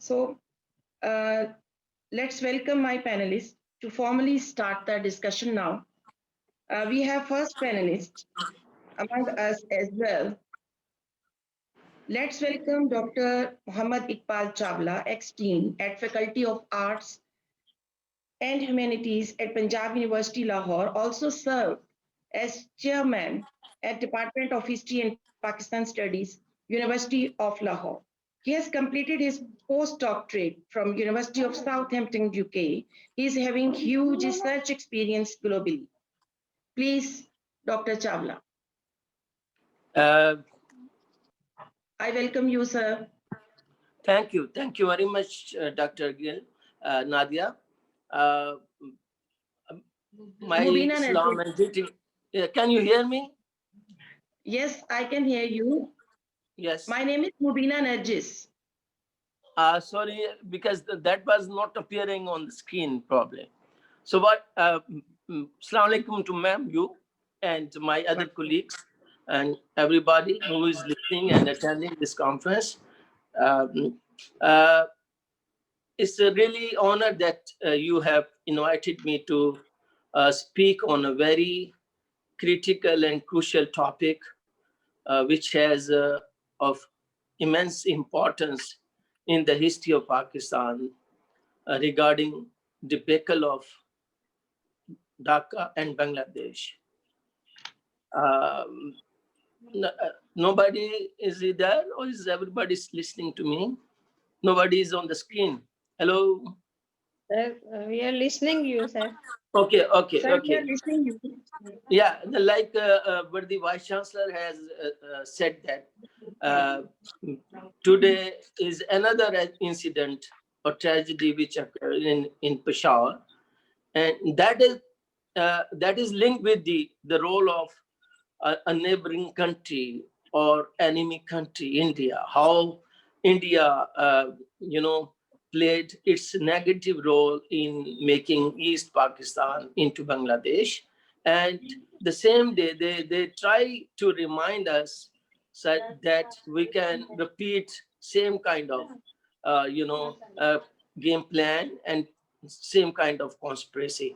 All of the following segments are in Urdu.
So uh, let's welcome my panelists to formally start the discussion now. We have first panelist among us as well. Let's welcome Dr. Muhammad Iqbal Chawla, ex-dean at Faculty of Arts and Humanities at Punjab University, Lahore, also served as chairman at Department of History and Pakistan Studies, University of Lahore. He has completed his postdoctorate from University of Southampton, UK. He is having huge research experience globally. Please, Dr. Chawla. Uh, I welcome you, sir. Thank you very much, Dr. Gill, Nadia. My Mubina salam Narjis. and greeting. Can you hear me? Yes, I can hear you. Yes. My name is Mubina Narjis. Sorry, because that was not appearing on the screen probably. So what, Assalamu alaikum to ma'am, you and my other colleagues and everybody who is listening and attending this conference. It's a really honor that you have invited me to speak on a very critical and crucial topic, which has of immense importance in the history of Pakistan regarding debacle of Dhaka and Bangladesh. Nobody is there, or is everybody listening to me? Nobody is on the screen. Hello. Sir, we are listening you, sir. Okay. Sir, we are listening you. Yeah, like what the Vice Chancellor has said that today is another incident or tragedy which occurred in Peshawar, and that is linked with the role of a neighboring country or enemy country, India. How India, played its negative role in making East Pakistan into Bangladesh. And the same day, they try to remind us that we can repeat same kind of, game plan and same kind of conspiracy.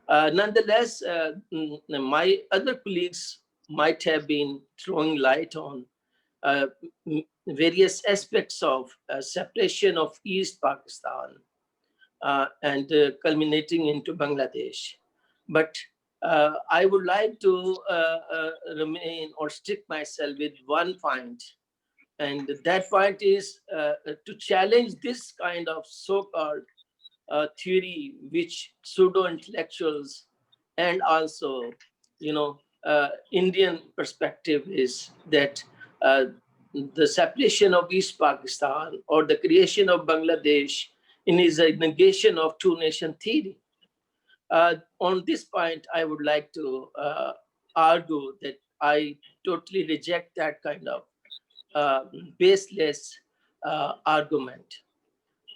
Nonetheless, my other colleagues might have been throwing light on uh, various aspects of separation of East Pakistan and culminating into Bangladesh. But I would like to remain or stick myself with one point. And that point is to challenge this kind of so-called theory which pseudo-intellectuals and also, Indian perspective is that the separation of East Pakistan or the creation of Bangladesh is a negation of two-nation theory. On this point, I would like to argue that I totally reject that kind of baseless argument.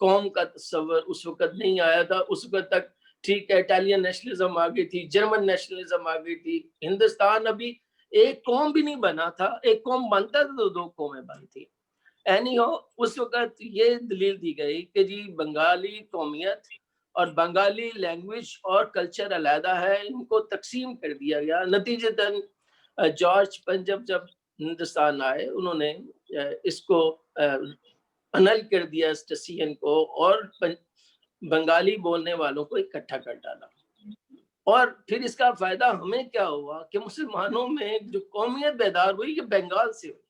قوم کا تصور اس وقت نہیں آیا تھا. اس وقت تک ٹھیک ہے اٹالین نیشنلزم آ گئی تھی, جرمن نیشنلزم آ گئی تھی, ہندوستان ابھی ایک قوم بھی نہیں بنا تھا. ایک قوم بنتا تھا تو دو قومیں بنتی. اینی ہو اس وقت یہ دلیل دی گئی کہ جی بنگالی قومیت اور بنگالی لینگویج اور کلچر علیحدہ ہے, ان کو تقسیم کر دیا گیا. نتیجتاً جارج پنجب جب ہندوستان آئے انہوں نے اس کو انل کر دیا اس ڈسیژن کو, اور بنگالی بولنے والوں کو اکٹھا کر ڈالا. اور پھر اس کا فائدہ ہمیں کیا ہوا کہ مسلمانوں میں جو قومیت بیدار ہوئی یہ بنگال سے ہوئی.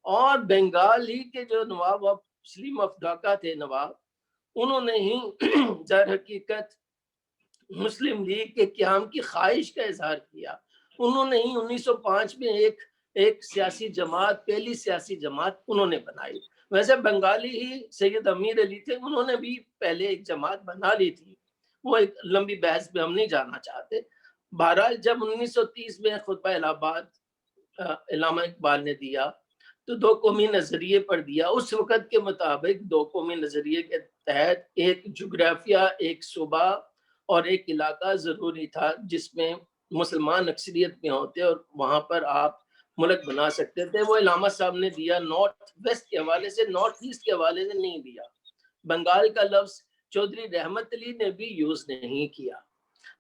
اور بنگال ہی کے جو نواب سلیم آف ڈھاکہ تھے نواب, انہوں نے ہی در حقیقت مسلم لیگ کے قیام کی خواہش کا اظہار کیا. انہوں نے ہی 1905 میں ایک سیاسی جماعت, پہلی سیاسی جماعت انہوں نے بنائی. ویسے بنگالی ہی سید امیر علی تھے, انہوں نے بھی پہلے ایک جماعت بنا لی تھی, وہ ایک لمبی بحث پہ ہم نہیں جانا چاہتے. بہرحال جب 1930 میں خطبہ الہ آباد علامہ اقبال نے دیا تو دو قومی نظریے پر دیا. اس وقت کے مطابق دو قومی نظریے کے تحت ایک جغرافیہ, ایک صوبہ اور ایک علاقہ ضروری تھا جس میں مسلمان اکثریت میں ہوتے اور وہاں پر آپ ملک بنا سکتے تھے. وہ علامہ صاحب نے دیا, نارتھ ویسٹ کے حوالے سے, نارتھ ایسٹ کے حوالے سے نہیں دیا. بنگال کا لفظ چودھری رحمت علی نے بھی یوز نہیں کیا.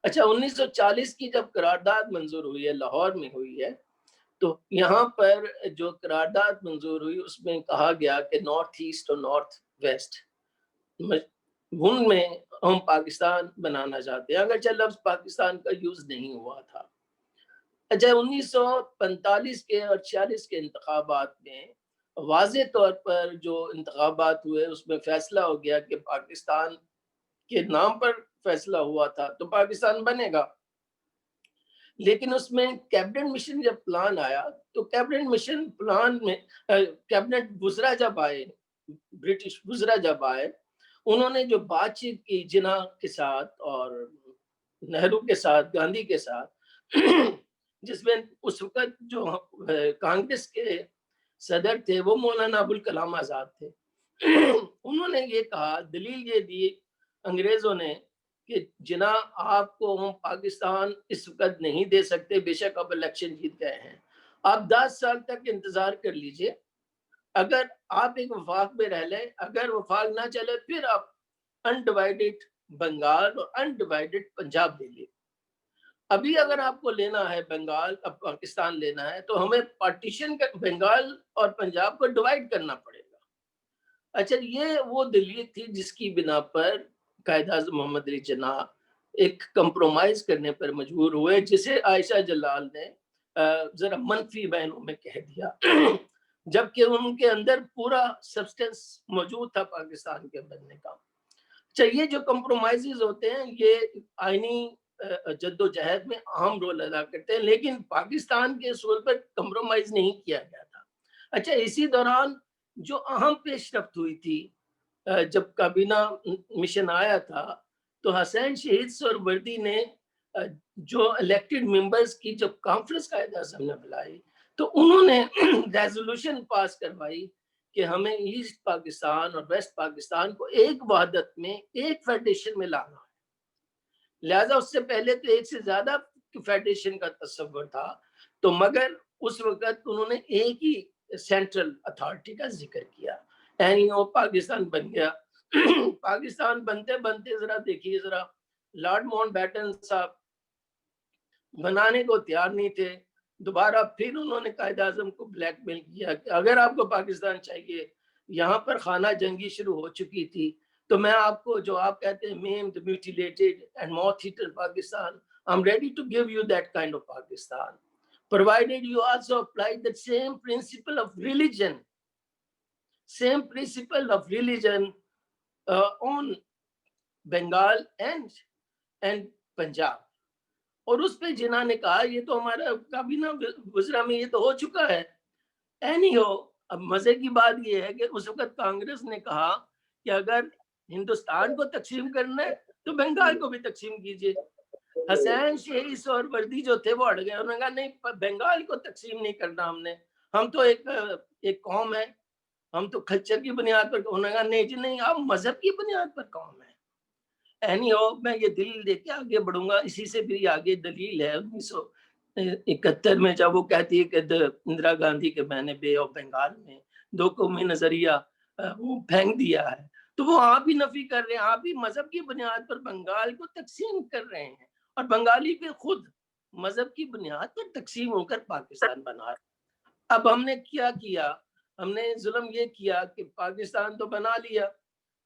اچھا 1940 کی جب قرارداد منظور ہوئی ہے, لاہور میں ہوئی ہے, تو یہاں پر جو قرارداد منظور ہوئی اس میں کہا گیا کہ نارتھ ایسٹ اور نارتھ ویسٹ ان میں ہم پاکستان بنانا چاہتے ہیں, اگرچہ لفظ پاکستان کا یوز نہیں ہوا تھا. اچھا 1945 کے اور 46 کے انتخابات میں واضح طور پر جو انتخابات ہوئے اس میں فیصلہ ہو گیا کہ پاکستان کے نام پر فیصلہ ہوا تھا تو پاکستان بنے گا. لیکن اس میں کیبنٹ مشن جب پلان آیا تو کیبنٹ مشن پلان میں کیبنٹ وزرا جب آئے, برٹش وزرا جب آئے, انہوں نے جو بات چیت کی جناح کے ساتھ اور نہرو کے ساتھ, گاندھی کے ساتھ, جس میں اس وقت جو کانگریس کے صدر تھے وہ مولانا ابوالکلام آزاد تھے, انہوں نے یہ کہا, دلیل یہ دی انگریزوں نے کہ جناح آپ کو ہم پاکستان اس وقت نہیں دے سکتے, بے شک اب الیکشن جیت گئے ہیں, آپ 10 سال تک انتظار کر لیجئے, اگر آپ ایک وفاق میں رہ لیں, اگر وفاق نہ چلے پھر آپ انڈیوائیڈڈ بنگال اور انڈیوائیڈڈ پنجاب لے لیں. ابھی اگر آپ کو لینا ہے بنگال, اب پاکستان لینا ہے تو ہمیں پارٹیشن کر بنگال اور پنجاب کو ڈیوائیڈ کرنا پڑے گا. اچھا یہ وہ دلیل تھی جس کی بنا پر قائد اعظم محمد علی جناح ایک کمپرومائز کرنے پر مجبور ہوئے, جسے عائشہ جلال نے ذرا منفی معنوں میں کہہ دیا, جبکہ ان کے اندر پورا سبسٹنس موجود تھا پاکستان کے بننے کا. چاہیے جو کمپرومائزز ہوتے ہیں یہ آئینی جد و جہد میں اہم رول ادا کرتے ہیں, لیکن پاکستان کے اصول پر کمپرومائز نہیں کیا گیا تھا. اچھا اسی دوران جو اہم پیش رفت ہوئی تھی, جب کابینہ مشن آیا تھا تو حسین شہید سہروردی نے جو الیکٹڈ ممبرز کی جب کانفرنس قائد اعظم نے بلائی تو انہوں نے ریزولوشن پاس کروائی کہ ہمیں ایسٹ پاکستان اور ویسٹ پاکستان کو ایک وحدت میں, ایک فیڈریشن میں لانا ہے. لہذا اس سے پہلے تو ایک سے زیادہ فیڈریشن کا تصور تھا, تو مگر اس وقت انہوں نے ایک ہی سینٹرل اتھارٹی کا ذکر کیا, یعنی وہ پاکستان بن گیا. پاکستان بنتے بنتے ذرا دیکھیے, ذرا لارڈ ماؤنٹ بیٹن صاحب بنانے کو تیار نہیں تھے. دوبارہ پھر انہوں نے قائد اعظم کو بلیک میل کیا کہ اگر آپ کو پاکستان چاہیے, یہاں پر خانہ جنگی شروع ہو چکی تھی, تو میں آپ کو جو آپ کہتے ہیں maimed, mutilated and moth-eaten Pakistan, I'm ready to give you that kind of Pakistan, provided you also apply the same principle of religion on Bengal and Punjab. اور اس پہ جناح نے کہا یہ تو ہمارا کابینہ وزرا میں یہ تو ہو چکا ہے. اینی ہو, اب مزے کی بات یہ ہے کہ اس وقت کانگریس نے کہا کہ اگر ہندوستان کو تقسیم کرنا ہے تو بنگال کو بھی تقسیم کیجیے. حسین شہید سہروردی جو تھے وہ اڑ گئے, انہوں نے کہا نہیں, بنگال کو تقسیم نہیں کرنا, ہم تو ایک قوم ہے, ہم تو کلچر کی بنیاد پر. انہوں نے کہا نہیں جی نہیں, آپ مذہب کی بنیاد پر قوم ہے. اینی ہو, میں یہ دلیل دے کے آگے بڑھوں گا. اسی سے بھی آگے دلیل ہے 1971 میں جب وہ کہتی ہے کہ اندرا گاندھی کے میں نے بے آف بنگال میں 2 قومی نظریہ وہ پھینک دیا ہے. تو وہ آپ ہی نفی کر رہے ہیں, آپ ہی مذہب کی بنیاد پر بنگال کو تقسیم کر رہے ہیں, اور بنگالی بھی خود مذہب کی بنیاد پر تقسیم ہو کر پاکستان بنا رہے. اب ہم نے کیا ہم نے ظلم یہ کیا کہ پاکستان تو بنا لیا.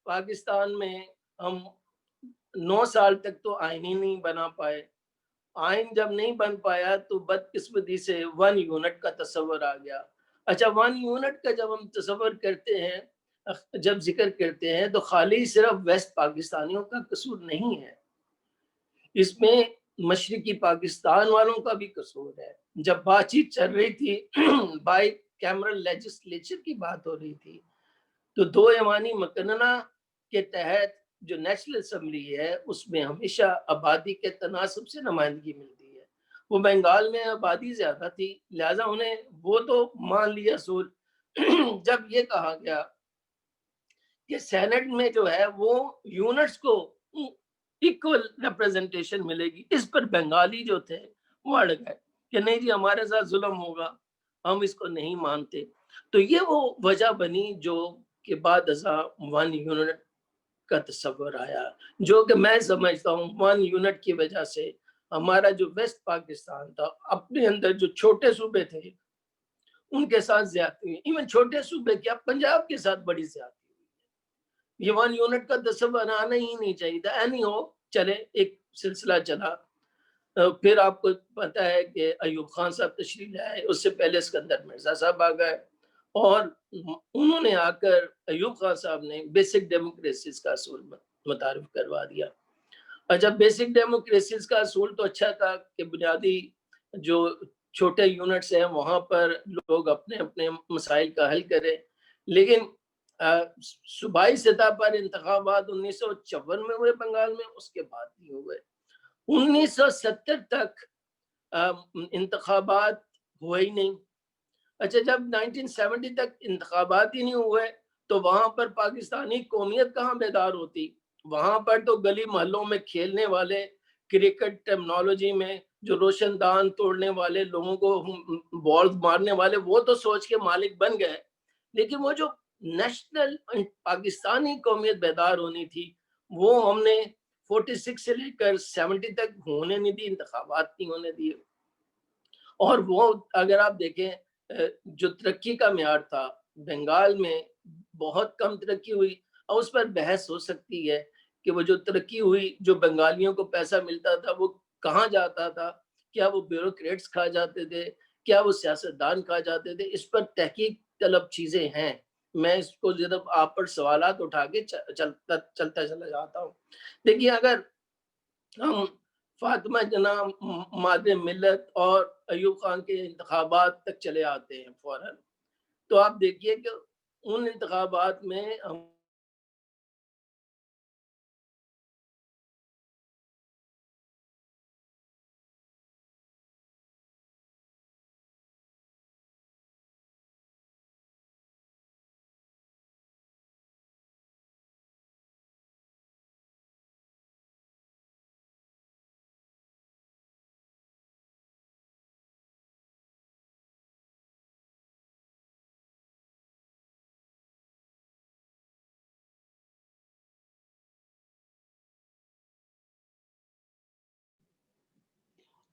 پاکستان میں ہم 9 سال تک تو آئین ہی نہیں بنا پائے. آئین جب نہیں بن پایا تو بدقسمتی سے 1 یونٹ کا تصور آ گیا. اچھا 1 یونٹ کا جب ہم تصور کرتے ہیں, جب ذکر کرتے ہیں, تو خالی صرف ویسٹ پاکستانیوں کا قصور نہیں ہے, اس میں مشرقی پاکستان والوں کا بھی قصور ہے. جب بات چیت چل رہی تھی بائی کیمرل لیجسلیچر کی بات ہو رہی تھی, تو 2 ایوانی مقننہ کے تحت جو نیشنل اسمبلی ہے اس میں ہمیشہ آبادی کے تناسب سے نمائندگی ملتی ہے. وہ بنگال میں آبادی زیادہ تھی, لہٰذا انہیں وہ تو مان لیا اصول. جب یہ کہا گیا کہ سینٹ میں جو ہے وہ یونٹس کو ایکول ریپرزنٹیشن ملے گی, اس پر بنگالی جو تھے وہ اڑ گئے کہ نہیں جی ہمارے ساتھ ظلم ہوگا, ہم اس کو نہیں مانتے. تو یہ وہ وجہ بنی جو کہ بعد ازاں 1 یونٹ کا تصور آیا, جو کہ میں سمجھتا ہوں 1 یونٹ کی وجہ سے ہمارا جو ویسٹ پاکستان تھا اپنے اندر جو چھوٹے صوبے تھے ان کے ساتھ زیادتی ہوئی. ایون چھوٹے صوبے کیا, پنجاب کے ساتھ بڑی زیادتی ہوئی. یہ 1 یونٹ کا تصور آنا ہی نہیں چاہیے تھا. اینی ہو, چلے ایک سلسلہ چلا. پھر آپ کو پتا ہے کہ ایوب خان صاحب تشریف لائے, اس سے پہلے اسکندر مرزا صاحب آ گئے, اور انہوں نے آ کر ایوب خان صاحب نے بیسک ڈیموکریسیز کا اصول متعارف کروا دیا. اچھا بیسک ڈیموکریسیز کا اصول تو اچھا تھا کہ بنیادی جو چھوٹے یونٹس ہیں وہاں پر لوگ اپنے اپنے مسائل کا حل کریں, لیکن صوبائی سطح پر انتخابات 1954 میں ہوئے بنگال میں, اس کے بعد نہیں ہوئے. 1970 تک انتخابات ہوئے ہی نہیں. اچھا جب 1970 تک انتخابات ہی نہیں ہوئے تو وہاں پر پاکستانی قومیت کہاں بیدار ہوتی. وہاں پر تو گلی محلوں میں کھیلنے والے, کرکٹ ٹرمنالوجی میں جو روشن دان توڑنے والے, لوگوں کو بال مارنے والے, وہ تو سوچ کے مالک بن گئے, لیکن وہ جو نیشنل پاکستانی قومیت بیدار ہونی تھی وہ ہم نے 46 سے لے کر 70 تک ہونے نہیں دی, انتخابات نہیں ہونے دیے. اور وہ اگر آپ دیکھیں جو ترقی کا معیار تھا بنگال میں بہت کم ترقی ہوئی, اور اس پر بحث ہو سکتی ہے کہ وہ جو ترقی ہوئی, جو بنگالیوں کو پیسہ ملتا تھا وہ کہاں جاتا تھا, کیا وہ بیوروکریٹس کھا جاتے تھے, کیا وہ سیاستدان کھا جاتے تھے. اس پر تحقیق طلب چیزیں ہیں. میں اس کو جب آپ پر سوالات اٹھا کے چلتا چلا جاتا ہوں. دیکھیے اگر ہم فاطمہ جناح, مادر ملت اور ایوب خان کے انتخابات تک چلے آتے ہیں فوراً, تو آپ دیکھیے کہ ان انتخابات میں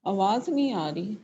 آواز نہیں آ رہی.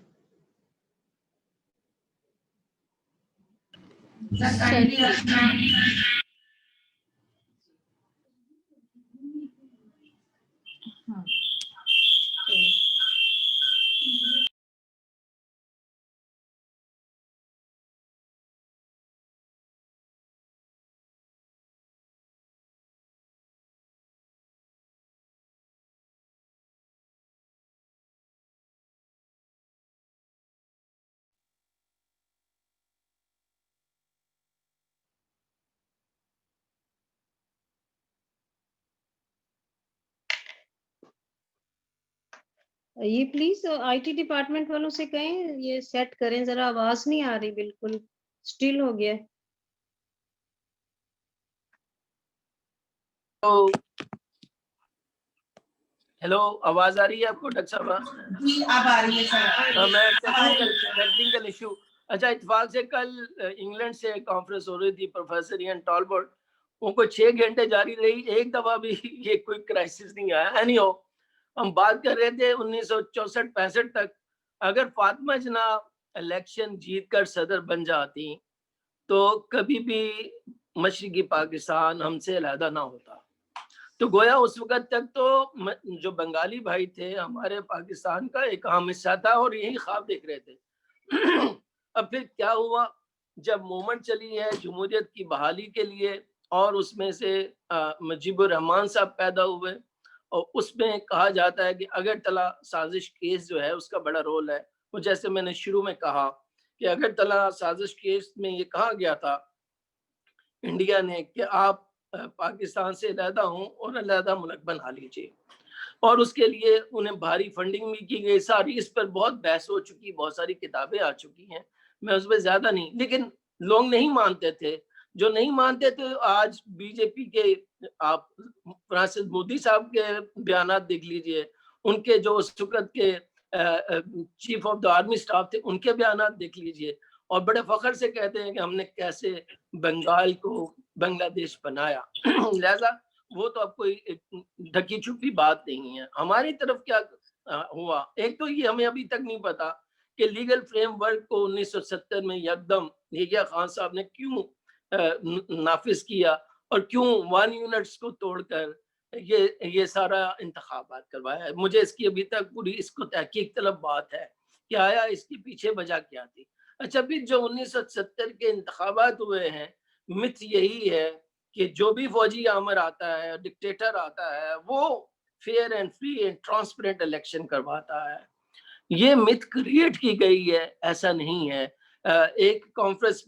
یہ پلیز آئی ٹی ڈپارٹمنٹ والوں سے کہیں یہ سیٹ کریں ذرا, آواز نہیں آ رہی, بالکل اسٹل ہو گیا. ہیلو، آواز آ رہی ہے آپ کو ڈاکٹر صاحب؟ جی اب آ رہی ہے سر. میں ٹیکنیکل ایشو. اچھا، اتفاق سے کل انگلینڈ سے کانفرنس ہو رہی تھی پروفیسر ایئن ٹالبوٹ، ان کو 6 گھنٹے جاری رہی، ایک دفعہ بھی یہ کوئی کرائسس نہیں آیا. اینی ہو، ہم بات کر رہے تھے 1964-65 تک اگر فاطمہ جناح الیکشن جیت کر صدر بن جاتی تو کبھی بھی مشرقی پاکستان ہم سے علیحدہ نہ ہوتا. تو گویا اس وقت تک تو جو بنگالی بھائی تھے ہمارے پاکستان کا ایک اہم حصہ تھا اور یہی خواب دیکھ رہے تھے. اب پھر کیا ہوا، جب موومنٹ چلی ہے جمہوریت کی بحالی کے لیے اور اس میں سے مجیب الرحمان صاحب پیدا ہوئے، اور اس میں کہا جاتا ہے کہ اگرتلا سازش کیس جو ہے اس کا بڑا رول ہے. وہ جیسے میں نے شروع میں کہا کہ اگرتلا سازش کیس میں یہ کہا گیا تھا انڈیا نے کہ آپ پاکستان سے علیحدہ ہوں اور علیحدہ ملک بنا لیجیے، اور اس کے لیے انہیں بھاری فنڈنگ بھی کی گئی. ساری اس پر بہت بحث ہو چکی، بہت ساری کتابیں آ چکی ہیں، میں اس پہ زیادہ نہیں، لیکن لوگ نہیں مانتے تھے. جو نہیں مانتے تھے آج بی جے پی کے آپ فرانسس مودی صاحب کے بیانات دیکھ لیجئے، ان کے جو اس وقت کے chief of the army staff تھے ان کے بیانات دیکھ لیجئے، اور بڑے فخر سے کہتے ہیں کہ ہم نے کیسے بنگال کو بنگلہ دیش بنایا. لہذا وہ تو اب کوئی ڈھکی چھپی بات نہیں ہے. ہماری طرف کیا ہوا، ایک تو یہ ہمیں ابھی تک نہیں پتا کہ لیگل فریم ورک کو 1970 میں یکدم یحییٰ خان صاحب نے کیوں نافذ کیا اور کیوں 1 یونٹس کو توڑ کر یہ سارا انتخابات کروایا ہے. مجھے اس کی ابھی تک پوری اس کو تحقیق طلب بات ہے کہ آیا اس کی پیچھے وجہ کیا تھی. اچھا، پھر جو 1970 کے انتخابات ہوئے ہیں، مت یہی ہے کہ جو بھی فوجی آمر آتا ہے، ڈکٹیٹر آتا ہے، وہ fair and free and transparent election کرواتا ہے. یہ مت کریٹ کی گئی ہے، ایسا نہیں ہے. ایک کانفرنس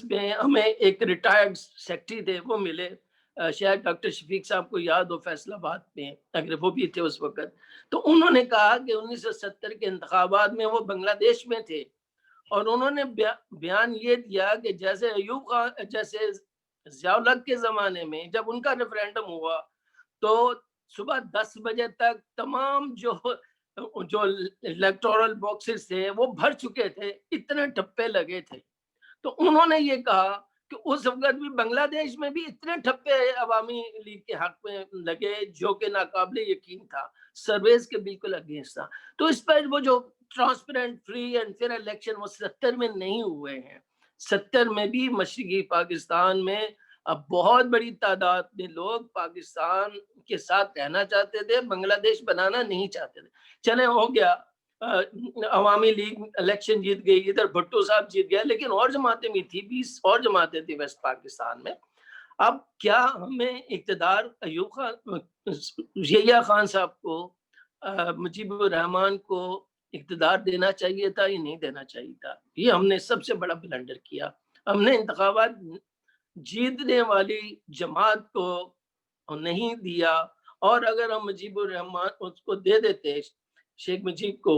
میں ہمیں ایک ریٹائرڈ سیکٹری تھے، وہ ملے، شاید ڈاکٹر شفیق صاحب کو یاد ہو فیصل آباد میں، اگر وہ بھی تھے اس وقت. تو انہوں نے کہا کہ 1970 کے انتخابات میں وہ بنگلہ دیش میں تھے، اور انہوں نے بیان یہ دیا کہ جیسے ایوب خان، جیسے ضیاء الحق کے زمانے میں جب ان کا ریفرینڈم ہوا تو صبح 10 بجے تک تمام جو الیکٹورل باکسز تھے وہ بھر چکے تھے، اتنے ٹھپے لگے تھے. تو انہوں نے یہ کہا کہ اس وقت بھی بنگلہ دیش میں بھی اتنے ٹھپے عوامی لیگ کے حق میں لگے جو کہ ناقابل یقین تھا، سرویز کے بالکل اگینسٹ تھا. تو اس پر وہ جو transparent free and fair election وہ 70 میں نہیں ہوئے ہیں. 70 میں بھی مشرقی پاکستان میں اب بہت بڑی تعداد میں لوگ پاکستان کے ساتھ رہنا چاہتے تھے، بنگلہ دیش بنانا نہیں چاہتے تھے. چلے ہو گیا، عوامی لیگ الیکشن جیت گئی، ادھر بھٹو صاحب جیت گیا، لیکن اور جماعتیں بھی تھی، 20 اور جماعتیں تھی ویسٹ پاکستان میں. اب کیا ہمیں اقتدار ایوب خان، یحییٰ خان صاحب کو، مجیب الرحمان کو اقتدار دینا چاہیے تھا یا نہیں دینا چاہیے تھا؟ یہ ہم نے سب سے بڑا بلنڈر کیا. ہم نے انتخابات جیتنے والی جماعت کو نہیں دیا، اور اگر ہم مجیب الرحمان اس کو دے دیتے شیخ مجیب کو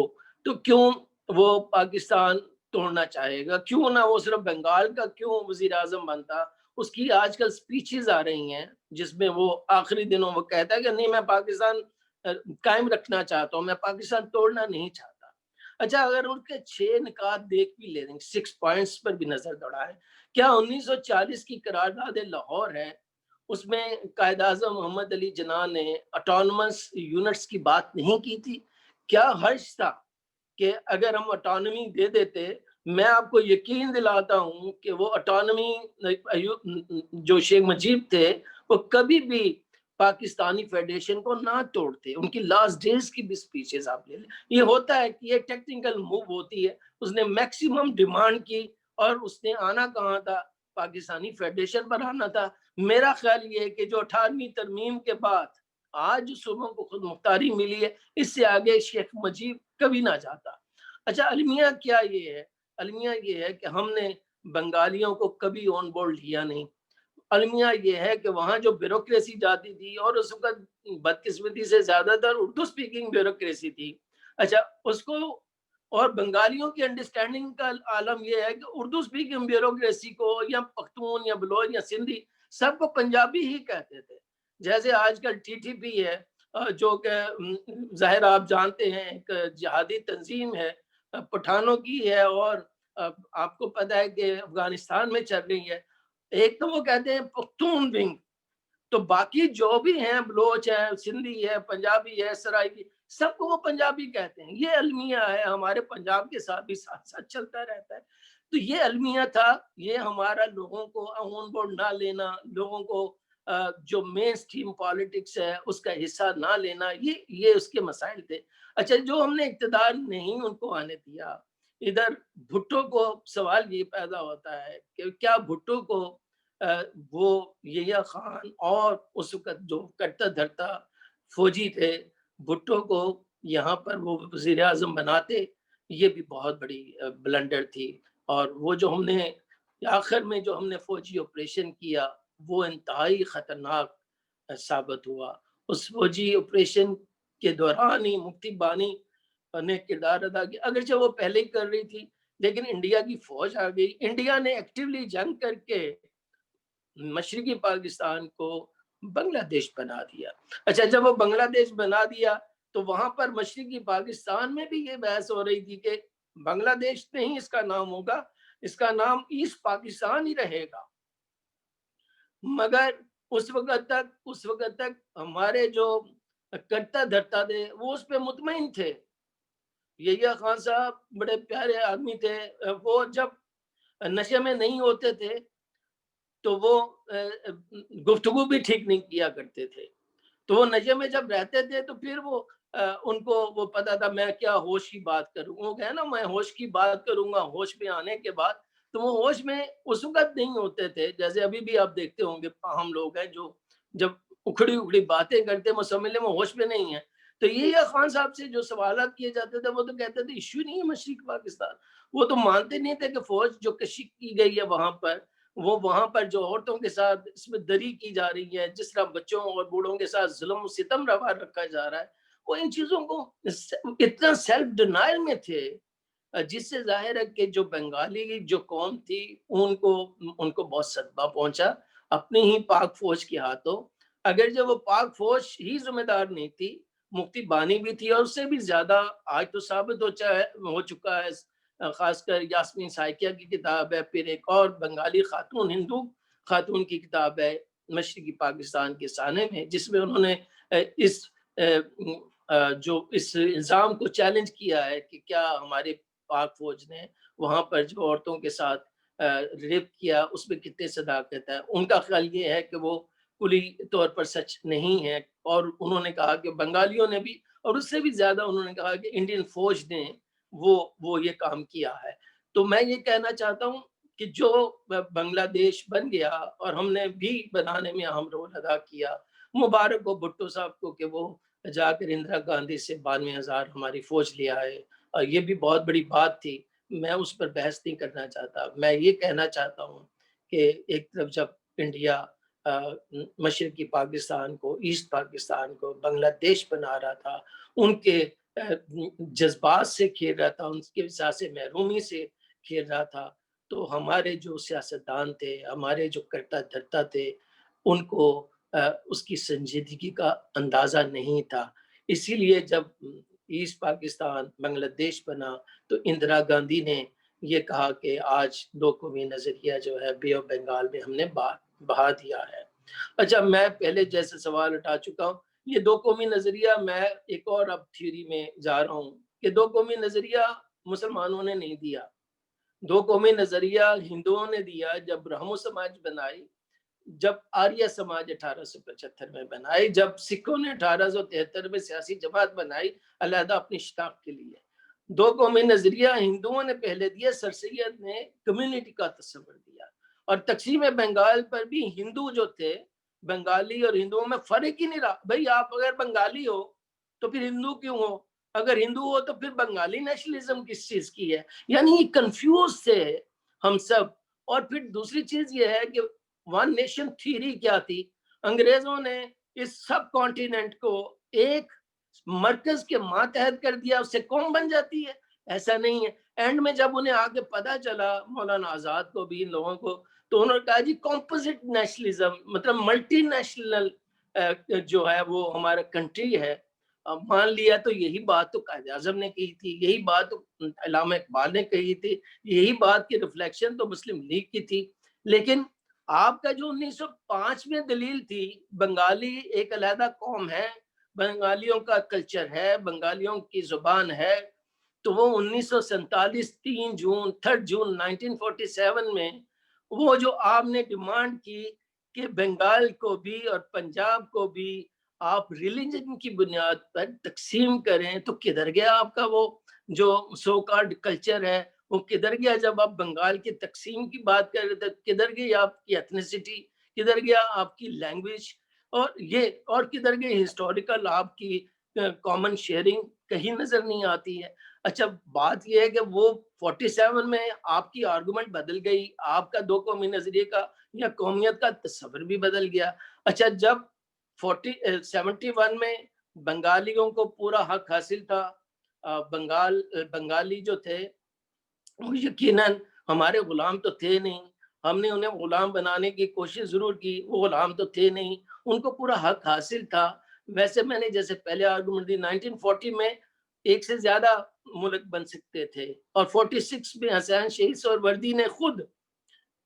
تو کیوں وہ پاکستان توڑنا چاہے گا؟ کیوں نہ وہ صرف بنگال کا کیوں وزیر اعظم بنتا؟ اس کی آج کل سپیچز آ رہی ہیں جس میں وہ آخری دنوں وہ کہتا ہے کہ نہیں، میں پاکستان قائم رکھنا چاہتا ہوں، میں پاکستان توڑنا نہیں چاہتا. اچھا، اگر ان کے 6 نکات دیکھ بھی لیں، 6 پوائنٹس پر بھی نظر دوڑائیں، کیا 1940 کی قرارداد لاہور ہے، اس میں قائد اعظم محمد علی جناح نے اٹانومس یونٹس کی بات نہیں کی تھی؟ کیا حرج تھا کہ اگر ہم اٹانومی دے دیتے؟ میں آپ کو یقین دلاتا ہوں کہ وہ اٹانومی جو شیخ مجیب تھے وہ کبھی بھی پاکستانی فیڈریشن کو نہ توڑتے. ان کی لاسٹ ڈیز کی بھی سپیچز آپ لے لیں. یہ ہوتا ہے کہ یہ ٹیکنیکل موو ہوتی ہے. اس نے میکسیمم ڈیمانڈ کی اور اس نے آنا کہاں تھا؟ پاکستانی فیڈریشن پر آنا تھا. میرا خیال یہ ہے کہ جو 18ویں ترمیم کے بعد آج صوبوں کو خود مختاری ملی ہے، اس سے آگے شیخ مجیب کبھی نہ جاتا. اچھا، المیہ کیا یہ ہے؟ المیہ یہ ہے کہ ہم نے بنگالیوں کو کبھی آن بورڈ لیا نہیں. المیہ یہ ہے کہ وہاں جو بیوروکریسی جاتی تھی، اور اس وقت بدقسمتی سے زیادہ تر اردو سپیکنگ بیوروکریسی تھی، اچھا اس کو اور بنگالیوں کی انڈرسٹینڈنگ کا عالم یہ ہے کہ اردو اسپیکنگ بیوروکریسی کو یا پختون یا بلوچ یا سندھی سب کو پنجابی ہی کہتے تھے. جیسے آج کل ٹی ٹی پی ہے جو کہ ظاہر آپ جانتے ہیں ایک جہادی تنظیم ہے, پٹھانوں کی ہے, اور آپ کو پتہ ہے کہ افغانستان میں چل رہی ہے. ایک تو وہ کہتے ہیں پختون ونگ, تو باقی جو بھی ہیں بلوچ ہے, سندھی ہے, پنجابی ہے, سرائکی, سب کو وہ پنجابی کہتے ہیں. یہ المیہ ہے, ہمارے پنجاب کے ساتھ بھی ساتھ ساتھ چلتا رہتا ہے. تو یہ المیہ تھا, یہ ہمارا لوگوں کو آن بورڈ نہ لینا, لوگوں کو جو مین سٹریم پالیٹکس ہے اس کا حصہ نہ لینا, یہ اس کے مسائل تھے. اچھا, جو ہم نے اقتدار نہیں ان کو آنے دیا, ادھر بھٹو کو سوال یہ پیدا ہوتا ہے کہ کیا بھٹو کو وہ یحییٰ خان اور اس وقت جو کرتا دھرتا فوجی تھے, بھٹو کو یہاں پر وہ وزیر اعظم بناتے؟ یہ بھی بہت بڑی بلنڈر تھی. اور وہ جو ہم نے آخر میں جو ہم نے فوجی آپریشن کیا وہ انتہائی خطرناک ثابت ہوا. اس فوجی آپریشن کے دوران ہی مفتی بانی نے کردار ادا کیا, اگرچہ وہ پہلے ہی کر رہی تھی, لیکن انڈیا کی فوج آ گئی. انڈیا نے ایکٹیولی جنگ کر کے مشرقی پاکستان کو بنگلہ دیش بنا دیا. اچھا, جب وہ بنگلہ دیش بنا دیا تو وہاں پر مشرقی پاکستان میں بھی یہ بحث ہو رہی تھی کہ بنگلہ دیش نہیں اس کا نام ہوگا, اس کا نام ایسٹ پاکستان ہی رہے گا. مگر اس وقت تک ہمارے جو کرتا دھرتا تھے وہ اس پہ مطمئن تھے. یحییٰ خان صاحب بڑے پیارے آدمی تھے, وہ جب نشے میں نہیں ہوتے تھے تو وہ گفتگو بھی ٹھیک نہیں کیا کرتے تھے. تو وہ نشے میں جب رہتے تھے تو پھر وہ ان کو وہ پتا تھا میں کیا ہوش کی بات کروں, وہ کہے نا میں ہوش کی بات کروں گا ہوش میں آنے کے بعد. تو وہ ہوش میں اس وقت نہیں ہوتے تھے, جیسے ابھی بھی آپ دیکھتے ہوں گے ہم لوگ ہیں جو جب اکھڑی باتیں کرتے ہیں وہ سمجھ لیں وہ ہوش میں نہیں ہے. تو یحییٰ خان صاحب سے جو سوالات کیے جاتے تھے وہ تو کہتے تھے ایشو نہیں ہے مشرق پاکستان. وہ تو مانتے نہیں تھے کہ فوج جو کشی کی گئی ہے وہاں پر, وہ وہاں پر جو عورتوں کے ساتھ اس میں دری کی جا رہی ہے, جس طرح بچوں اور بوڑھوں کے ساتھ ظلم و ستم روا رکھا جا رہا ہے, وہ ان چیزوں کو اتنا سیلف ڈینائل میں تھے, جس سے ظاہر ہے کہ جو بنگالی جو قوم تھی ان کو بہت صدمہ پہنچا اپنی ہی پاک فوج کے ہاتھوں. اگر جو وہ پاک فوج ہی ذمہ دار نہیں تھی, مفتی بانی بھی تھی, اور اس سے بھی زیادہ آج تو ثابت ہو چکا ہے. خاص کر یاسمین سائکیہ کی کتاب ہے, پھر ایک اور بنگالی خاتون ہندو خاتون کی کتاب ہے مشرقی پاکستان کے سانے میں, جس میں انہوں نے اس الزام کو چیلنج کیا ہے کہ کیا ہمارے پاک فوج نے وہاں پر جو عورتوں کے ساتھ ریپ کیا اس میں کتنے صداقت ہے. ان کا خیال یہ ہے کہ وہ کلی طور پر سچ نہیں ہے, اور انہوں نے کہا کہ بنگالیوں نے بھی, اور اس سے بھی زیادہ انہوں نے کہا کہ انڈین فوج نے وہ یہ کام کیا ہے. تو میں یہ کہنا چاہتا ہوں کہ جو بنگلہ دیش بن گیا اور ہم نے بھی بنانے میں اہم رول ادا کیا, مبارک ہو بھٹو صاحب کو کہ وہ جا کر اندرا گاندھی سے 92,000 ہماری فوج لے آئے, اور یہ بھی بہت بڑی بات تھی. میں اس پر بحث نہیں کرنا چاہتا. میں یہ کہنا چاہتا ہوں کہ ایک طرف جب انڈیا مشرقی پاکستان کو, ایسٹ پاکستان کو بنگلہ دیش بنا رہا تھا, ان کے جذبات سے کھیل رہا تھا, ان کے احساس محرومی سے کھیل رہا تھا, تو ہمارے جو سیاستدان تھے, ہمارے جو کرتا دھرتا تھے, ان کو اس کی سنجیدگی کا اندازہ نہیں تھا. اسی لیے جب ایسٹ پاکستان بنگلہ دیش بنا تو اندرا گاندھی نے یہ کہا کہ آج 2 قومی نظریہ جو ہے بے آف بنگال میں ہم نے بہا دیا ہے. اچھا, میں پہلے جیسے سوال اٹھا چکا ہوں, یہ 2 قومی نظریہ میں ایک اور اب تھیوری میں جا رہا ہوں کہ 2 قومی نظریہ مسلمانوں نے نہیں دیا, 2 قومی نظریہ ہندوؤں نے دیا جب برہمو سماج بنائی, جب آریہ سماج 1875 میں بنائی, جب سکھوں نے 1873 میں سیاسی جماعت بنائی علیحدہ اپنی شناخت کے لیے. 2 قومی نظریہ ہندوؤں نے پہلے دیا, سر سید نے کمیونٹی کا تصور دیا, اور تقسیم بنگال پر بھی ہندو جو تھے, بنگالی اور ہندوؤں میں فرق ہی نہیں رہا. بھئی آپ اگر بنگالی ہو تو پھر ہندو کیوں ہو, اگر ہندو ہو تو پھر بنگالی نیشنلزم کس چیز کی ہے. یعنی کنفیوز تھے ہم سب. اور پھر دوسری چیز یہ ہے کہ ون نیشن تھیوری کیا تھی, انگریزوں نے اس سب کانٹیننٹ کو ایک مرکز کے ماتحت کر دیا, اس سے قوم بن جاتی ہے. ایسا نہیں ہے. اینڈ میں جب انہیں آگے پتا چلا مولانا آزاد کو بھی ان لوگوں کو, تو انہوں نے کہا جی کمپوزٹ نیشنلزم مطلب ملٹی نیشنل جو ہے وہ ہمارا کنٹری ہے. مان لیا تو یہی بات تو قائد اعظم نے کہی تھی, یہی بات تو علامہ اقبال نے کہی تھی, یہی بات کی ریفلیکشن تو مسلم لیگ کی تھی. لیکن آپ کا جو 1905 میں دلیل تھی, بنگالی ایک علیحدہ قوم ہے, بنگالیوں کا کلچر ہے, بنگالیوں کی زبان ہے, تو وہ 1947 3 جون 1947 میں وہ جو آپ نے ڈیمانڈ کی کہ بنگال کو بھی اور پنجاب کو بھی آپ ریلیجن کی بنیاد پر تقسیم کریں, تو کدھر گیا آپ کا وہ جو سو کارڈ کلچر ہے, وہ کدھر گیا؟ جب آپ بنگال کی تقسیم کی بات کر رہے تھے, کدھر گئی آپ کی ایتھنیسٹی, کدھر گیا آپ کی لینگویج, اور کدھر گئی ہسٹوریکل آپ کی کامن شیئرنگ؟ کہیں نظر نہیں آتی ہے. اچھا بات یہ ہے کہ وہ 47 میں آپ کی آرگومنٹ بدل گئی, آپ کا دو قومی نظریے کا یا قومیت کا تصور بھی بدل گیا. اچھا جب 71 میں بنگالیوں کو پورا حق حاصل تھا, بنگالی جو تھے وہ یقیناً ہمارے غلام تو تھے نہیں, ہم نے انہیں غلام بنانے کی کوشش ضرور کی, وہ غلام تو تھے نہیں, ان کو پورا حق حاصل تھا. ویسے میں نے جیسے پہلے آرگومنٹ دی 1940 میں ایک سے زیادہ ملک بن سکتے تھے, اور 46 میں حسین شہید سہروردی نے خود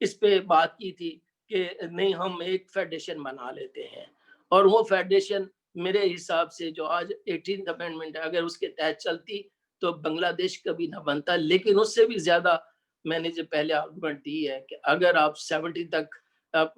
اس پہ بات کی تھی کہ نہیں ہم ایک فیڈریشن بنا لیتے ہیں, اور وہ فیڈریشن میرے حساب سے جو آج 18th امینڈمنٹ ہے اگر اس کے تحت چلتی تو بنگلہ دیش کبھی نہ بنتا. لیکن اس سے بھی زیادہ میں نے جو پہلے آرگومنٹ دی ہے کہ اگر آپ 70 تک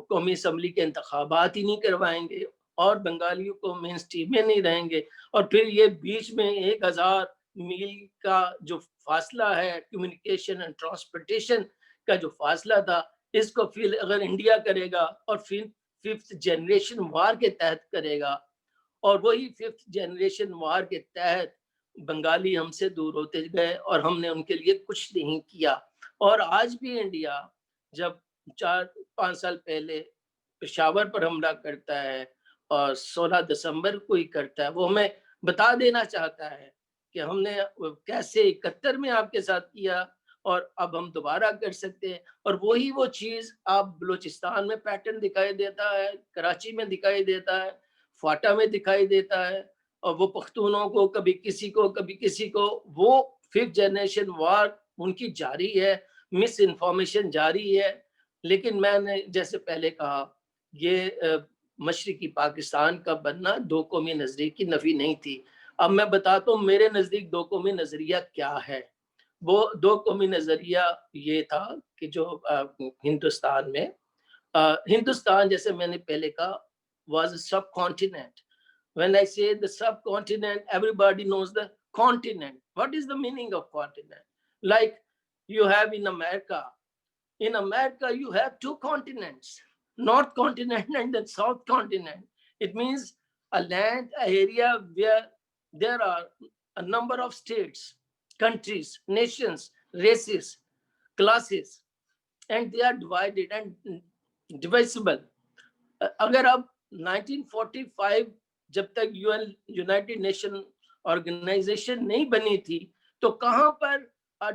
قومی اسمبلی کے انتخابات ہی نہیں کروائیں گے اور بنگالیوں کو مین اسٹریم میں نہیں رہیں گے, اور پھر یہ بیچ میں 1000 میل کا جو فاصلہ ہے کمیونیکیشن اینڈ ٹرانسپورٹیشن کا جو فاصلہ تھا, اس کو پھر اگر انڈیا کرے گا اور پھر 5th جنریشن وار کے تحت کرے گا, اور وہی 5th جنریشن وار کے تحت بنگالی ہم سے دور ہوتے گئے اور ہم نے ان کے لیے کچھ نہیں کیا. اور آج بھی انڈیا جب 4-5 سال پہلے پشاور پر حملہ کرتا ہے اور 16 دسمبر کو ہی کرتا ہے, وہ ہمیں بتا دینا چاہتا ہے کہ ہم نے کیسے 71 میں آپ کے ساتھ کیا اور اب ہم دوبارہ کر سکتے ہیں. اور وہی وہ چیز آپ بلوچستان میں پیٹرن دکھائی دیتا ہے, کراچی میں دکھائی دیتا ہے, فاٹا میں دکھائی دیتا ہے, اور وہ پختونوں کو کبھی کسی کو کبھی کسی کو, وہ 5th جنریشن وار ان کی جاری ہے, مس انفارمیشن جاری ہے. لیکن میں نے جیسے پہلے کہا یہ مشرقی پاکستان کا بننا دو قومی نظریے کی نفی نہیں تھی. اب میں بتاتا ہوں میرے نزدیک دو قومی نظریہ کیا ہے. وہ دو قومی نظریہ یہ تھا کہ جو ہندوستان میں ہندوستان جیسے میں نے پہلے کہا was a subcontinent. When I say the subcontinent, everybody knows the continent. What is the meaning of continent? Like you have in America. In America, you have two continents, North continent and the South continent. It means a land, an area where there are a number of states, countries, nations, races, classes, and they are divided and divisible. اگر اب 1945 جب تک یونائٹڈ نیشن آرگنائزیشن نہیں بنی تھی تو کہاں پر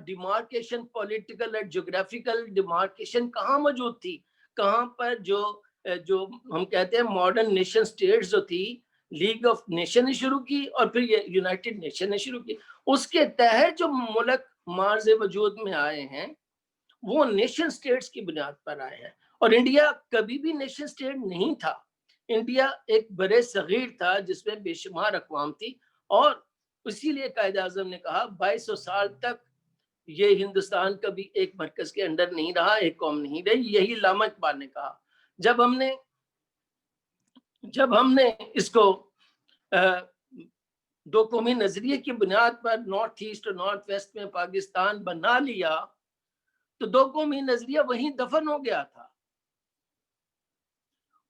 ڈیمارکیشن پولیٹیکل اور جغرافیکل ڈیمارکیشن کہاں موجود تھی؟ کہاں پر جو ہم کہتے ہیں ماڈرن نیشن سٹیٹس جو تھی, لیگ آف نیشن نے شروع کی اور پھر یہ یونائٹڈ نیشن نے شروع کی, اس کے تحت جو ملک مارز وجود میں آئے ہیں وہ نیشن سٹیٹس کی بنیاد پر آئے ہیں. اور انڈیا کبھی بھی نیشن سٹیٹ نہیں تھا. انڈیا ایک برے صغیر تھا جس میں بے شمار اقوام تھی, اور اسی لیے قائد اعظم نے کہا 2200 سال تک یہ ہندوستان کبھی ایک مرکز کے اندر نہیں رہا, ایک قوم نہیں رہی. یہی علامہ اقبال نے کہا. جب ہم نے اس کو دو قومی نظریے کی بنیاد پر نارتھ ایسٹ اور نارتھ ویسٹ میں پاکستان بنا لیا تو دو قومی نظریہ وہیں دفن ہو گیا تھا.